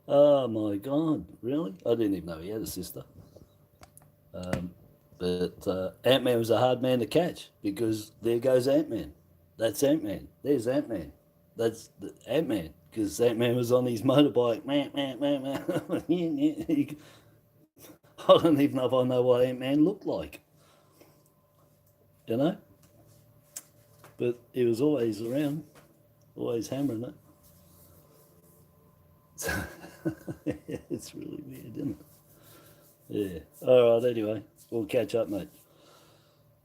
Oh my God, really? I didn't even know he had a sister. But Ant-Man was a hard man to catch, because there goes Ant-Man. That's Ant-Man. There's Ant-Man. That's Ant-Man, because Ant-Man was on his motorbike. I don't even know if I know what Ant-Man looked like. You know? But he was always around, always hammering it. So, yeah, it's really weird, isn't it? Yeah. All right, anyway, we'll catch up, mate.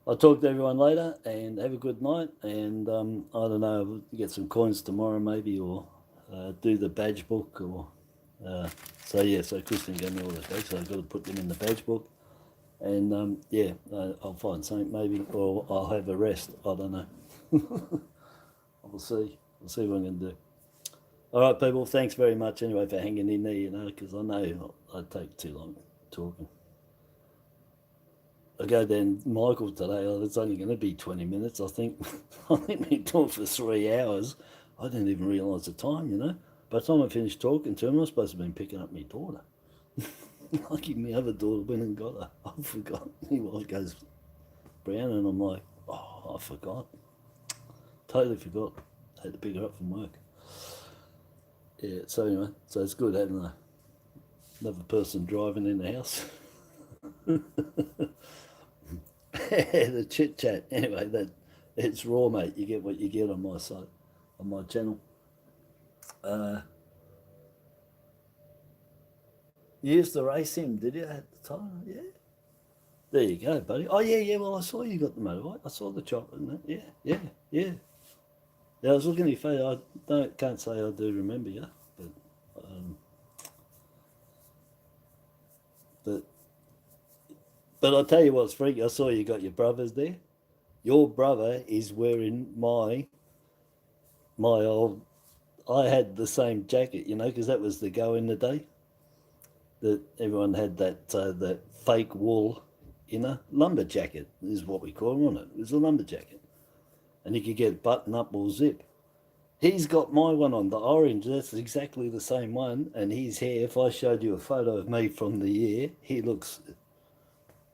I'll talk to everyone later, and have a good night. And I don't know, we'll get some coins tomorrow maybe, or do the badge book, or so yeah. So Kristen gave me all the bags, so I've got to put them in the badge book. And yeah, I'll find something maybe, or I'll have a rest. I don't know. We'll see. We'll see what I'm going to do. All right, people. Thanks very much anyway for hanging in there, you know, because I know I take too long talking. I go down Michael today. Oh, it's only going to be 20 minutes, I think. I think we talked for 3 hours. I didn't even realise the time, you know. By the time I finished talking to him, I was supposed to have been picking up my daughter. Lucky my other daughter went and got her. I forgot. My wife goes brown, and I'm like, oh, I forgot. Totally forgot. I had to pick her up from work. Yeah, so anyway, so it's good having another person driving in the house. The chit chat. Anyway, that it's raw, mate. You get what you get on my side, on my channel. You used to race him, did you, at the time? Yeah. There you go, buddy. Oh yeah, yeah. Well, I saw you got the motorbike. I saw the chopper and that. Yeah, yeah, yeah. Yeah, I was looking at your face. I can't say I do remember you, but I'll tell you what's freaky. I saw you got your brothers there. Your brother is wearing my old. I had the same jacket, you know, because that was the go in the day. That everyone had that fake wool, you know, lumber jacket is what we call it, wasn't it? It was a lumber jacket. And you could get button up or zip. He's got my one on, the orange. That's exactly the same one. And his hair, if I showed you a photo of me from the year, he looks,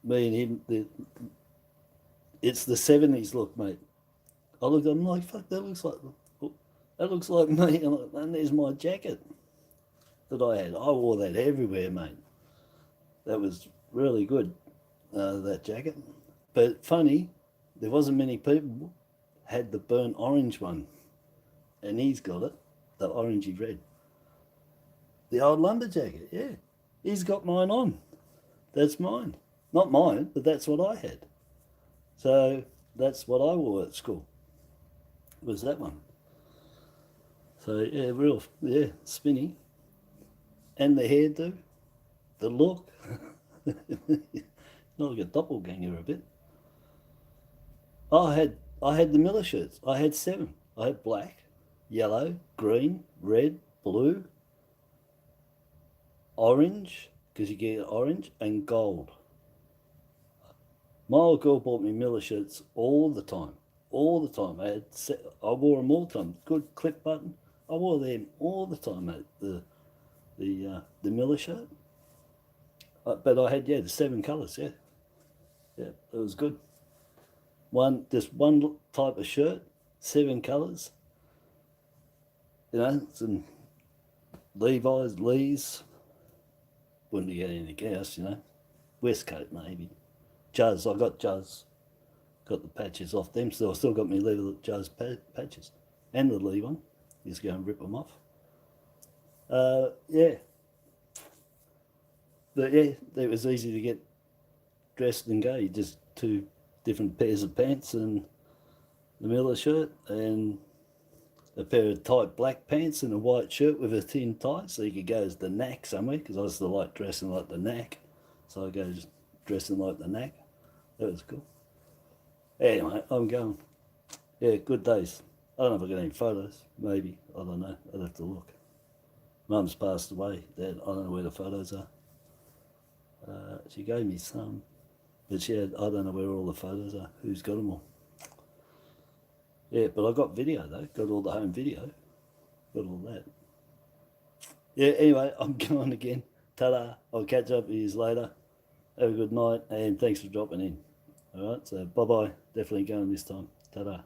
me and him, it's the 70s look, mate. I'm like, fuck, that looks like me. And there's my jacket that I had. I wore that everywhere, mate. That was really good, that jacket. But funny, there wasn't many people had the burnt orange one, and he's got it, the orangey red, the old lumber jacket. Yeah, he's got mine on. That's mine, not mine, but that's what I had. So that's what I wore at school, was that one. So yeah, real, yeah, spinny. And the hairdo, the look. Not like a doppelganger a bit. I had the Miller shirts. I had 7. I had black, yellow, green, red, blue, orange, because you get orange, and gold. My old girl bought me Miller shirts all the time. All the time. I wore them all the time. Good clip button. I wore them all the time, mate. The Miller shirt. But I had, yeah, the 7 colours, yeah. Yeah, it was good. Just one type of shirt, 7 colours. You know, some Levi's, Lee's. Wouldn't get anything else, you know. Westcoat maybe. Juzz, I got Juzz. Got the patches off them, so I still got my leather Juzz patches. And the Lee one. Just go and rip them off. Yeah. But yeah, it was easy to get dressed and go. You just 2 different pairs of pants and the Miller shirt and a pair of tight black pants and a white shirt with a thin tie, so you could go as the knack somewhere, because I used to like dressing like the knack, so I go dressing like the knack. That was cool. Anyway, I'm going. Yeah, good days. I don't know if I got any photos. Maybe. I don't know. I'd have to look. Mum's passed away. Dad, I don't know where the photos are. She gave me some, but I don't know where all the photos are. Who's got them all? Yeah, but I got video though. Got all the home video. Got all that. Yeah, anyway, I'm going again. Ta-da. I'll catch up with you later. Have a good night, and thanks for dropping in. All right, so bye-bye. Definitely going this time. Ta-da.